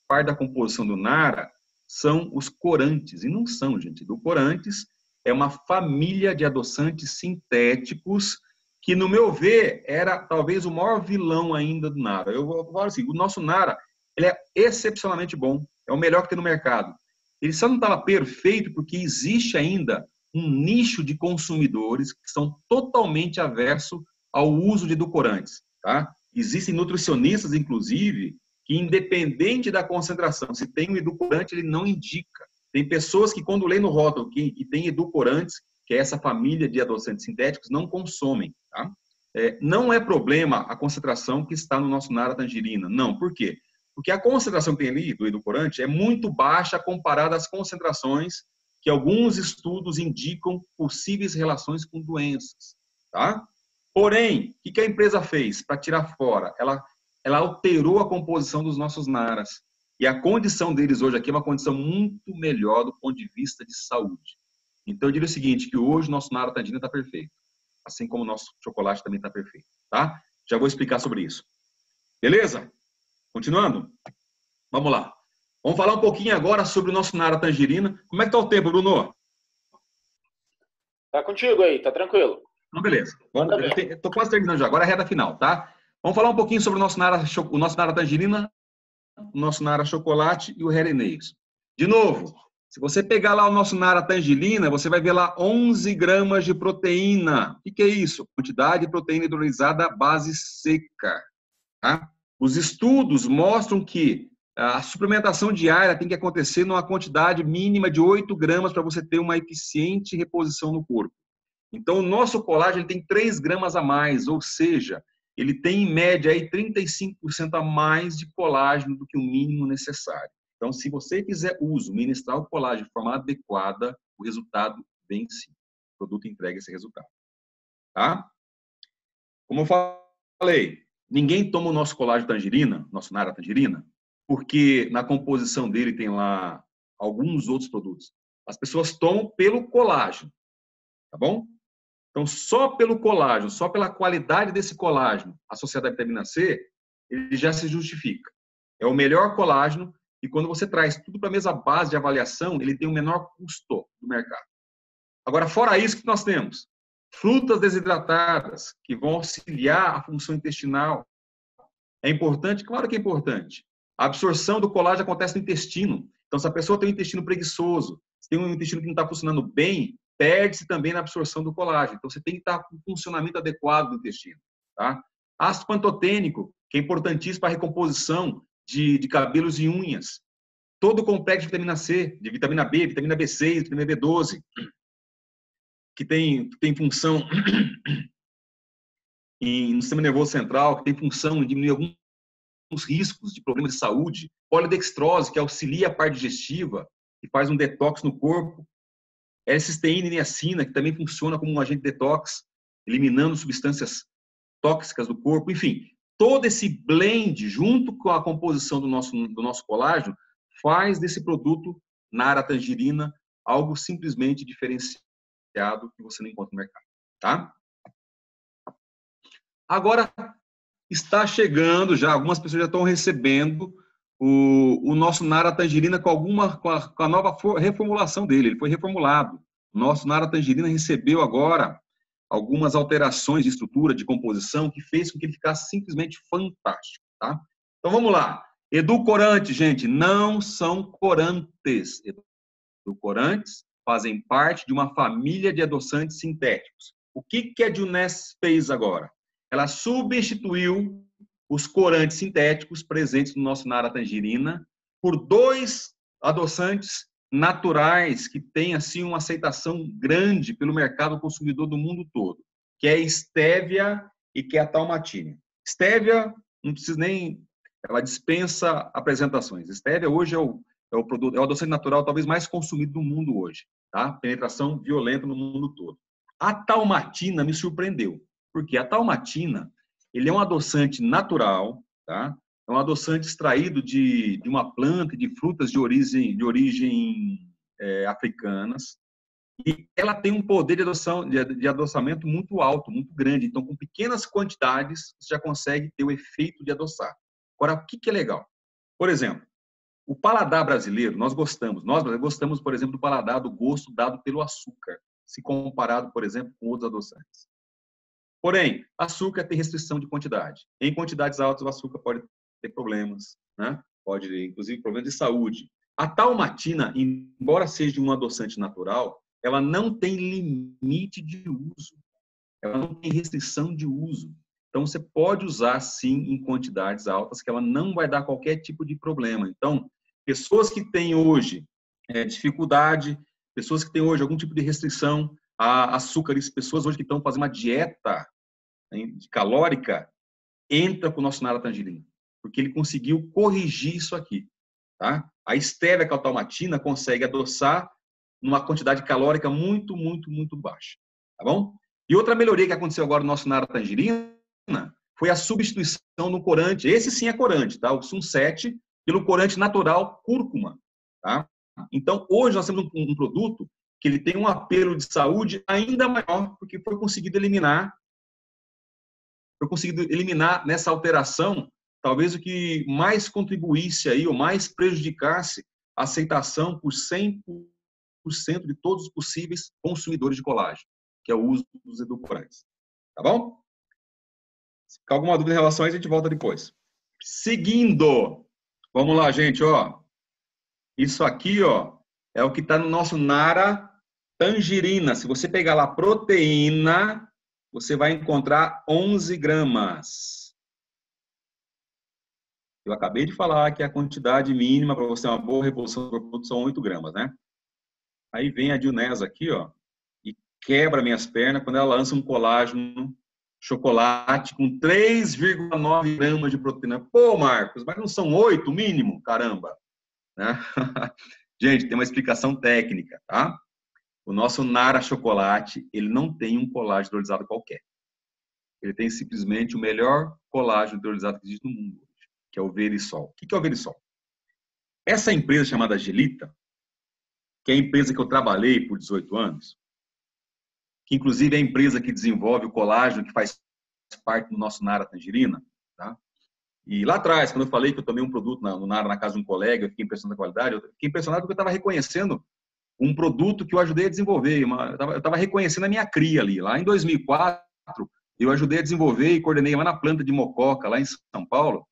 parte da composição do Nara, são os corantes. E não são, gente. Edulcorantes é uma família de adoçantes sintéticos que, no meu ver, era talvez o maior vilão ainda do Nara. Eu vou falar assim, o nosso Nara, ele é excepcionalmente bom. É o melhor que tem no mercado. Ele só não estava perfeito porque existe ainda um nicho de consumidores que são totalmente aversos ao uso de edulcorantes, tá? Existem nutricionistas, inclusive, que independente da concentração, se tem um edulcorante, ele não indica. Tem pessoas que, quando lê no rótulo que tem edulcorantes, que é essa família de adoçantes sintéticos, não consomem, tá? Não é problema a concentração que está no nosso Nara tangerina. Não, por quê? Porque a concentração que tem ali do edulcorante é muito baixa comparada às concentrações que alguns estudos indicam possíveis relações com doenças, tá? Porém, o que a empresa fez para tirar fora? Ela alterou a composição dos nossos naras. E a condição deles hoje aqui é uma condição muito melhor do ponto de vista de saúde. Então, eu diria o seguinte, que hoje o nosso Nara tangerina está perfeito. Assim como o nosso chocolate também está perfeito, tá? Já vou explicar sobre isso. Beleza? Continuando? Vamos lá. Vamos falar um pouquinho agora sobre o nosso Nara tangerina. Como é que está o tempo, Bruno? Tá contigo aí, tá tranquilo. Então, beleza. Estou quase terminando já. Agora é a reta final, tá? Vamos falar um pouquinho sobre o nosso Nara tangerina, o nosso Nara chocolate e o Hereneiros. De novo, se você pegar lá o nosso Nara tangerina, você vai ver lá 11 gramas de proteína. O que é isso? Quantidade de proteína hidrolisada à base seca. Tá? Os estudos mostram que a suplementação diária tem que acontecer numa quantidade mínima de 8 gramas para você ter uma eficiente reposição no corpo. Então, o nosso colágeno tem 3 gramas a mais, ou seja, ele tem em média aí 35% a mais de colágeno do que o mínimo necessário. Então, se você fizer uso, ministrar o colágeno de forma adequada, o resultado vem sim. O produto entrega esse resultado. Tá? Como eu falei, ninguém toma o nosso colágeno tangerina, nosso Nara tangerina, porque na composição dele tem lá alguns outros produtos. As pessoas tomam pelo colágeno, tá bom? Então, só pelo colágeno, só pela qualidade desse colágeno associado à vitamina C, ele já se justifica. É o melhor colágeno e quando você traz tudo para a mesma base de avaliação, ele tem o menor custo do mercado. Agora, fora isso, que nós temos? Frutas desidratadas, que vão auxiliar a função intestinal. É importante? Claro que é importante. A absorção do colágeno acontece no intestino. Então, se a pessoa tem um intestino preguiçoso, se tem um intestino que não está funcionando bem, perde-se também na absorção do colágeno. Então, você tem que estar com o funcionamento adequado do intestino. Tá? Ácido pantotênico, que é importantíssimo para a recomposição de cabelos e unhas. Todo o complexo de vitamina C, de vitamina B, vitamina B6, vitamina B12, que tem função no sistema nervoso central, que tem função em diminuir alguns riscos de problemas de saúde. Polidextrose, que auxilia a parte digestiva, que faz um detox no corpo. L-cisteína e niacina, que também funciona como um agente detox, eliminando substâncias tóxicas do corpo. Enfim, todo esse blend, junto com a composição do nosso colágeno, faz desse produto Nara tangerina algo simplesmente diferenciado que você não encontra no mercado. Tá? Agora, está chegando já, algumas pessoas já estão recebendo o nosso Nara tangerina com a nova reformulação dele. Ele foi reformulado. O nosso Nara tangerina recebeu agora algumas alterações de estrutura, de composição, que fez com que ele ficasse simplesmente fantástico. Tá? Então, vamos lá. Edulcorantes, gente, não são corantes. Edulcorantes fazem parte de uma família de adoçantes sintéticos. O que a Juness fez agora? Ela substituiu os corantes sintéticos presentes no nosso Nara tangerina por 2 adoçantes naturais que têm assim uma aceitação grande pelo mercado consumidor do mundo todo, que é a Stevia e que é a Talmatina. Stevia, não precisa nem, ela dispensa apresentações. Stevia hoje é o produto, é o adoçante natural talvez mais consumido do mundo hoje, tá? Penetração violenta no mundo todo. A Talmatina me surpreendeu, porque a Talmatina, ele é um adoçante natural, tá? É um adoçante extraído de uma planta, de frutas de origem africanas, e ela tem um poder de adoçamento muito alto, muito grande. Então, com pequenas quantidades, você já consegue ter o efeito de adoçar. Agora, o que é legal? Por exemplo, o paladar brasileiro, nós brasileiros gostamos, por exemplo, do paladar, do gosto dado pelo açúcar, se comparado, por exemplo, com outros adoçantes. Porém, açúcar tem restrição de quantidade. Em quantidades altas, o açúcar pode ter problemas, né? Pode, inclusive, problemas de saúde. A Talmatina, embora seja um adoçante natural, ela não tem limite de uso. Ela não tem restrição de uso. Então, você pode usar, sim, em quantidades altas, que ela não vai dar qualquer tipo de problema. Então, pessoas que têm hoje dificuldade, pessoas que têm hoje algum tipo de restrição a açúcares, pessoas hoje que estão fazendo uma dieta calórica, entra com o nosso Nara tangerina, porque ele conseguiu corrigir isso aqui. Tá? A Stevia, que é a Talmatina, consegue adoçar numa quantidade calórica muito, muito, muito baixa. Tá bom? E outra melhoria que aconteceu agora no nosso Nara tangerina foi a substituição do corante, esse sim é corante, tá? O Sunset, pelo corante natural cúrcuma. Tá? Então, hoje nós temos um produto que ele tem um apelo de saúde ainda maior, porque foi conseguido eliminar nessa alteração, talvez o que mais contribuísse aí, ou mais prejudicasse a aceitação por 100% de todos os possíveis consumidores de colágeno, que é o uso dos edulcorantes. Tá bom? Se ficar alguma dúvida em relação a isso, a gente volta depois. Seguindo, vamos lá, gente, ó. Isso aqui, ó, é o que está no nosso Nara tangerina. Se você pegar lá proteína, você vai encontrar 11 gramas. Eu acabei de falar que a quantidade mínima para você ter uma boa reposição do produto são 8 gramas, né? Aí vem a Juness aqui, ó, e quebra minhas pernas quando ela lança um colágeno chocolate com 3,9 gramas de proteína. Pô, Marcos, mas não são 8 mínimo? Caramba! Né? Gente, tem uma explicação técnica, tá? O nosso Nara chocolate, ele não tem um colágeno hidrolisado qualquer. Ele tem simplesmente o melhor colágeno hidrolisado que existe no mundo hoje, que é o Verisol. O que é o Verisol? Essa empresa chamada Gelita, que é a empresa que eu trabalhei por 18 anos, que inclusive é a empresa que desenvolve o colágeno que faz parte do nosso Nara Tangerina, tá? E lá atrás, quando eu falei que eu tomei um produto no Nara na casa de um colega, eu fiquei impressionado com a qualidade, eu fiquei impressionado porque eu estava reconhecendo um produto que eu ajudei a desenvolver. Eu estava reconhecendo a minha cria ali. Lá em 2004, eu ajudei a desenvolver e coordenei lá na planta de Mococa, lá em São Paulo,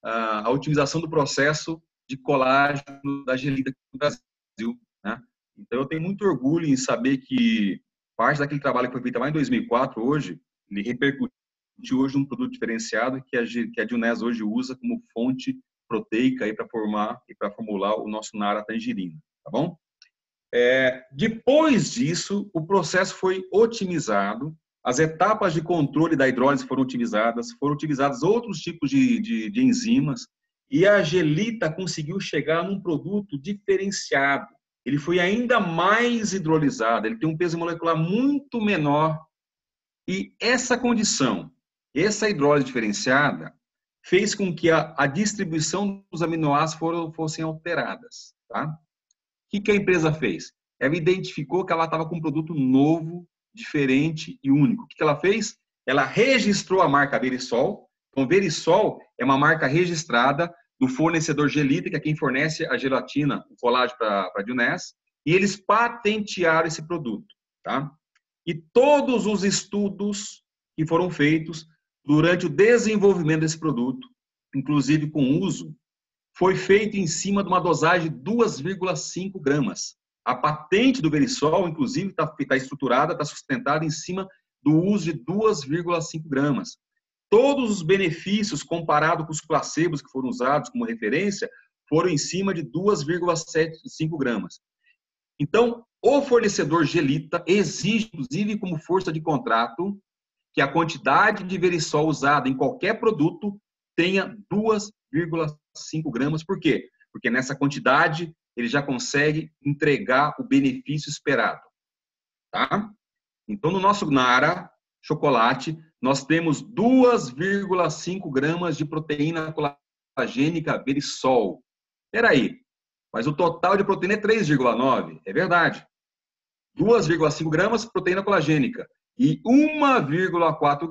a otimização do processo de colágeno da Gelita aqui no Brasil, né? Então, eu tenho muito orgulho em saber que parte daquele trabalho que foi feito lá em 2004, hoje, ele repercutiu hoje num produto diferenciado que a Dionés hoje usa como fonte proteica para formar e para formular o nosso Nara Tangerina, tá bom? Depois disso, o processo foi otimizado, as etapas de controle da hidrólise foram utilizados outros tipos de enzimas, e a Gelita conseguiu chegar num produto diferenciado. Ele foi ainda mais hidrolisado, ele tem um peso molecular muito menor, e essa condição, essa hidrólise diferenciada, fez com que a distribuição dos aminoácidos fossem alteradas, tá? O que a empresa fez? Ela identificou que ela estava com um produto novo, diferente e único. O que ela fez? Ela registrou a marca Verisol. Então, Verisol é uma marca registrada do fornecedor Gelita, que é quem fornece a gelatina, o colágeno para a Dionés, e eles patentearam esse produto, tá? E todos os estudos que foram feitos durante o desenvolvimento desse produto, inclusive com uso, foi feito em cima de uma dosagem de 2,5 gramas. A patente do Verisol, inclusive, está estruturada, está sustentada em cima do uso de 2,5 gramas. Todos os benefícios, comparado com os placebos que foram usados como referência, foram em cima de 2,75 gramas. Então, o fornecedor Gelita exige, inclusive, como força de contrato, que a quantidade de Verisol usada em qualquer produto tenha 2,5 gramas. Por quê? Porque nessa quantidade ele já consegue entregar o benefício esperado. Tá? Então, no nosso Nara chocolate, nós temos 2,5 gramas de proteína colagênica Verisol. Espera aí, mas o total de proteína é 3,9. É verdade. 2,5 gramas proteína colagênica e 1,4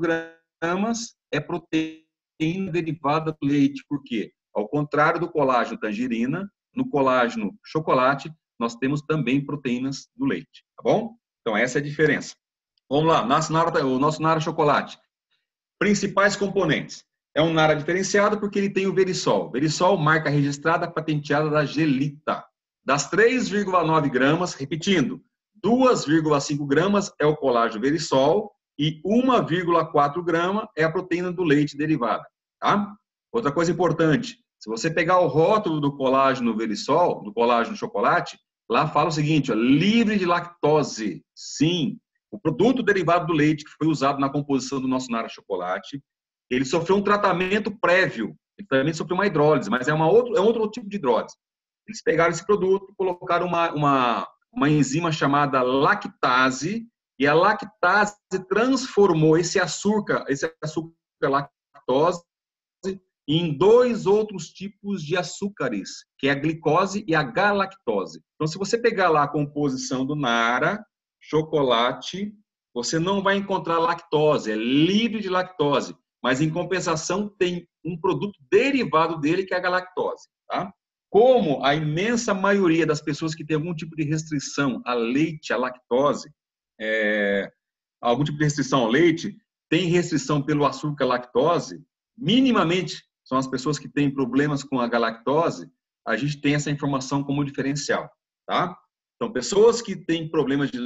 gramas é proteína derivada do leite. Por quê? Ao contrário do colágeno tangerina, no colágeno chocolate, nós temos também proteínas do leite, tá bom? Então, essa é a diferença. Vamos lá, o nosso Nara chocolate. Principais componentes. É um Nara diferenciado porque ele tem o Verisol. Verisol, marca registrada, patenteada da Gelita. Das 3,9 gramas, repetindo, 2,5 gramas é o colágeno Verisol e 1,4 grama é a proteína do leite derivada, tá? Outra coisa importante, se você pegar o rótulo do colágeno Verisol, do colágeno chocolate, lá fala o seguinte, ó, livre de lactose. Sim, o produto derivado do leite que foi usado na composição do nosso Nara chocolate, ele sofreu um tratamento prévio, ele também sofreu uma hidrólise, mas é outro tipo de hidrólise. Eles pegaram esse produto e colocaram uma enzima chamada lactase, e a lactase transformou esse açúcar lactose em dois outros tipos de açúcares, que é a glicose e a galactose. Então, se você pegar lá a composição do Nara chocolate, você não vai encontrar lactose, é livre de lactose, mas em compensação tem um produto derivado dele que é a galactose, tá? Como a imensa maioria das pessoas que tem algum tipo de restrição a leite, a lactose, algum tipo de restrição ao leite, tem restrição pelo açúcar lactose, minimamente são as pessoas que têm problemas com a galactose, a gente tem essa informação como diferencial, tá? Então, pessoas que têm problemas de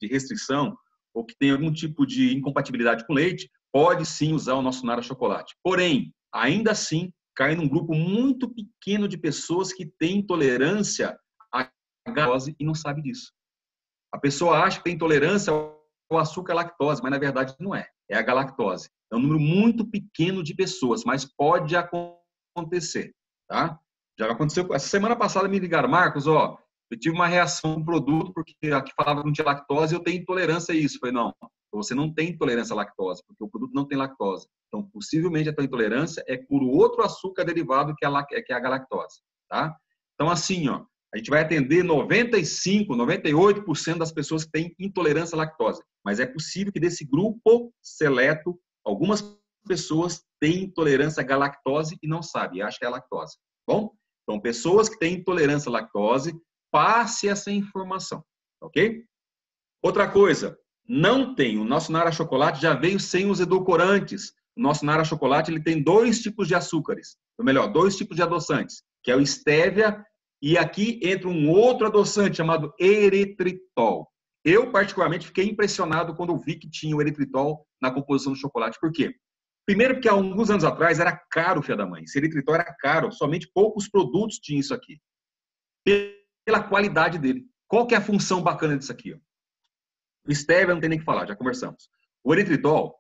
restrição ou que têm algum tipo de incompatibilidade com leite, pode sim usar o nosso Nara chocolate. Porém, ainda assim, cai num grupo muito pequeno de pessoas que têm intolerância à galactose e não sabe disso. A pessoa acha que tem intolerância o açúcar e a lactose, mas na verdade não é. É a galactose. É um número muito pequeno de pessoas, mas pode acontecer, tá? Já aconteceu. Essa semana passada me ligaram, Marcos, ó, eu tive uma reação com produto porque aqui falava que não tinha lactose e eu tenho intolerância a isso. Eu falei, não, você não tem intolerância à lactose, porque o produto não tem lactose. Então, possivelmente a tua intolerância é por outro açúcar derivado que é a galactose, tá? Então, assim, ó, a gente vai atender 95%, 98% das pessoas que têm intolerância à lactose. Mas é possível que desse grupo seleto, algumas pessoas têm intolerância à galactose e não sabem, acham que é a lactose. Bom? Então, pessoas que têm intolerância à lactose, passe essa informação, ok? Outra coisa, não tem, o nosso Nara Chocolate já veio sem os edulcorantes. O nosso Nara Chocolate ele tem 2 tipos de açúcares, ou melhor, 2 tipos de adoçantes, que é o stevia e aqui entra um outro adoçante chamado eritritol. Eu, particularmente, fiquei impressionado quando eu vi que tinha o eritritol na composição do chocolate. Por quê? Primeiro porque há alguns anos atrás era caro, filha da mãe. Esse eritritol era caro, somente poucos produtos tinham isso aqui. Pela qualidade dele. Qual que é a função bacana disso aqui? Ó? O stevia não tem nem o que falar, já conversamos. O eritritol,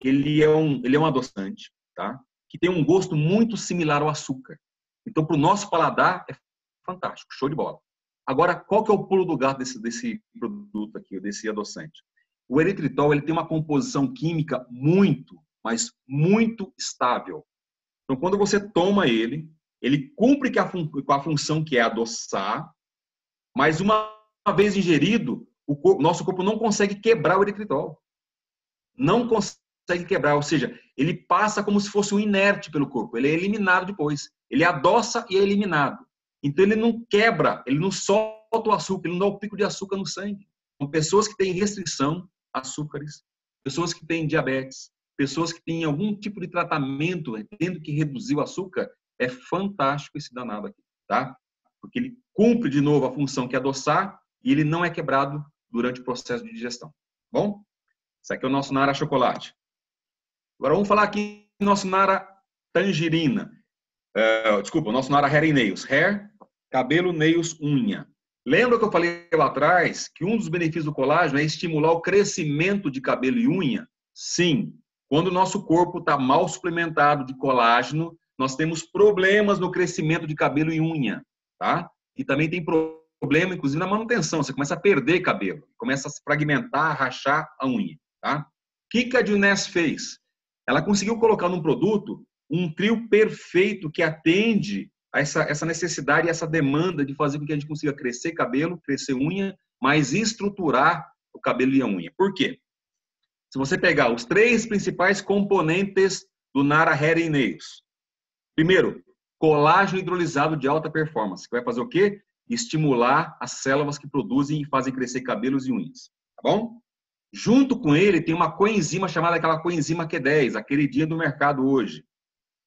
ele é um adoçante, tá? Que tem um gosto muito similar ao açúcar. Então, para o nosso paladar, é fantástico, show de bola. Agora, qual que é o pulo do gato desse produto aqui, desse adoçante? O eritritol ele tem uma composição química muito, mas muito estável. Então, quando você toma ele cumpre com a função que é adoçar, mas uma vez ingerido, nosso corpo não consegue quebrar o eritritol. Não consegue quebrar, ou seja, ele passa como se fosse um inerte pelo corpo. Ele é eliminado depois. Ele adoça e é eliminado. Então, ele não quebra, ele não solta o açúcar, ele não dá o pico de açúcar no sangue. São pessoas que têm restrição a açúcares, pessoas que têm diabetes, pessoas que têm algum tipo de tratamento, tendo que reduzir o açúcar, é fantástico esse danado aqui, tá? Porque ele cumpre de novo a função que é adoçar e ele não é quebrado durante o processo de digestão. Bom? Esse aqui é o nosso Nara Chocolate. Agora vamos falar aqui do nosso Nara Tangerina. Desculpa, o nosso Nara Hair and Nails. Hair, cabelo, nails, unha. Lembra que eu falei lá atrás que um dos benefícios do colágeno é estimular o crescimento de cabelo e unha? Sim. Quando o nosso corpo está mal suplementado de colágeno, nós temos problemas no crescimento de cabelo e unha, tá? E também tem problema, inclusive, na manutenção. Você começa a perder cabelo, começa a se fragmentar, rachar a unha, tá? O que a Juness fez? Ela conseguiu colocar num produto um trio perfeito que atende a essa necessidade e essa demanda de fazer com que a gente consiga crescer cabelo, crescer unha, mas estruturar o cabelo e a unha. Por quê? Se você pegar os 3 principais componentes do Nara Hair and Nails. Primeiro, colágeno hidrolisado de alta performance, que vai fazer o quê? Estimular as células que produzem e fazem crescer cabelos e unhas. Tá bom? Junto com ele, tem uma coenzima chamada aquela coenzima Q10, a queridinha do mercado hoje.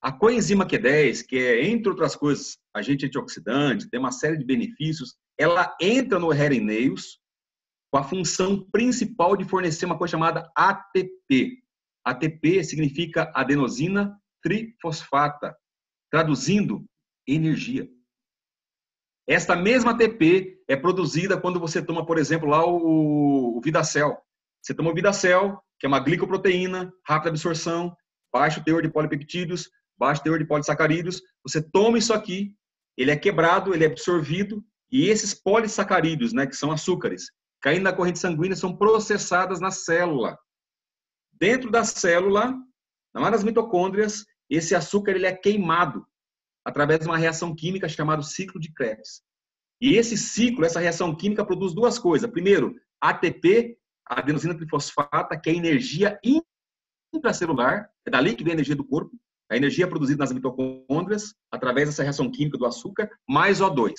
A coenzima Q10, que é, entre outras coisas, agente antioxidante, tem uma série de benefícios, ela entra no Hair and Nails com a função principal de fornecer uma coisa chamada ATP. ATP significa adenosina trifosfata, traduzindo, energia. Esta mesma ATP é produzida quando você toma, por exemplo, lá o Vidacel. Você toma o Vidacel, que é uma glicoproteína, rápida absorção, baixo teor de polipeptídeos, baixo teor de polissacarídeos. Você toma isso aqui, ele é quebrado, ele é absorvido, e esses polissacarídeos, né, que são açúcares, caindo na corrente sanguínea, são processadas na célula. Dentro da célula, nas mitocôndrias, esse açúcar ele é queimado através de uma reação química chamada ciclo de Krebs. E esse ciclo, essa reação química produz 2 coisas. Primeiro, ATP, adenosina trifosfata, que é energia intracelular, é dali que vem a energia do corpo. A energia é produzida nas mitocôndrias através dessa reação química do açúcar, mais O2.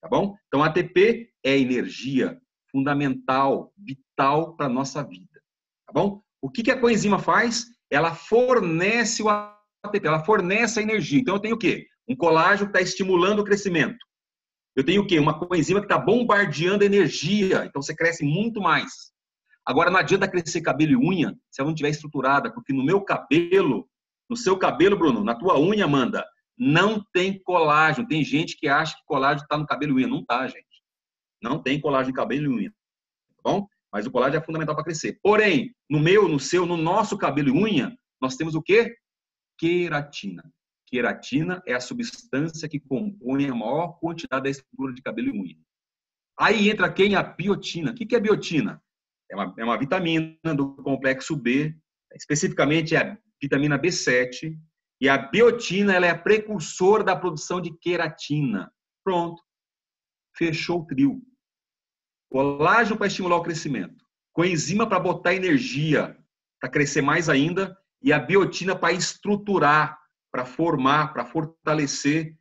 Tá bom? Então, ATP é energia fundamental, vital para a nossa vida. Tá bom? O que a coenzima faz? Ela fornece o ATP, ela fornece a energia. Então, eu tenho o quê? Um colágeno que está estimulando o crescimento. Eu tenho o quê? Uma coenzima que está bombardeando energia. Então, você cresce muito mais. Agora, não adianta crescer cabelo e unha se ela não estiver estruturada, porque no meu cabelo, no seu cabelo, Bruno, na tua unha, Amanda, não tem colágeno. Tem gente que acha que colágeno está no cabelo e unha. Não está, gente. Não tem colágeno em cabelo e unha. Tá bom? Mas o colágeno é fundamental para crescer. Porém, no meu, no seu, no nosso cabelo e unha, nós temos o quê? Queratina. Queratina é a substância que compõe a maior quantidade da estrutura de cabelo e unha. Aí entra quem? A biotina. O que é biotina? É uma vitamina do complexo B, especificamente é a vitamina B7, e a biotina ela é a precursora da produção de queratina. Pronto. Fechou o trio. Colágeno para estimular o crescimento, coenzima para botar energia, para crescer mais ainda, e a biotina para estruturar, para formar, para fortalecer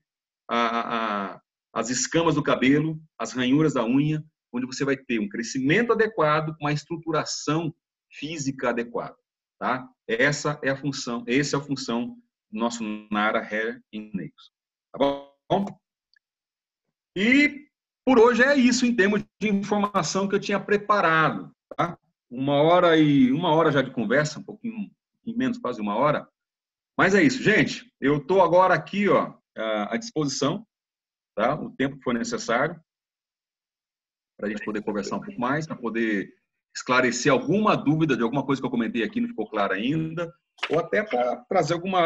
as escamas do cabelo, as ranhuras da unha, onde você vai ter um crescimento adequado, uma estruturação física adequada. Tá? Essa é a função do nosso Nara Hair and Nails. Tá bom? E por hoje é isso em termos de informação que eu tinha preparado. Tá? Uma hora já de conversa, um pouquinho menos, quase uma hora. Mas é isso, gente. Eu estou agora aqui ó, à disposição, tá? O tempo que for necessário, para a gente poder conversar um pouco mais, para poder esclarecer alguma dúvida de alguma coisa que eu comentei aqui, não ficou clara ainda, ou até para trazer alguma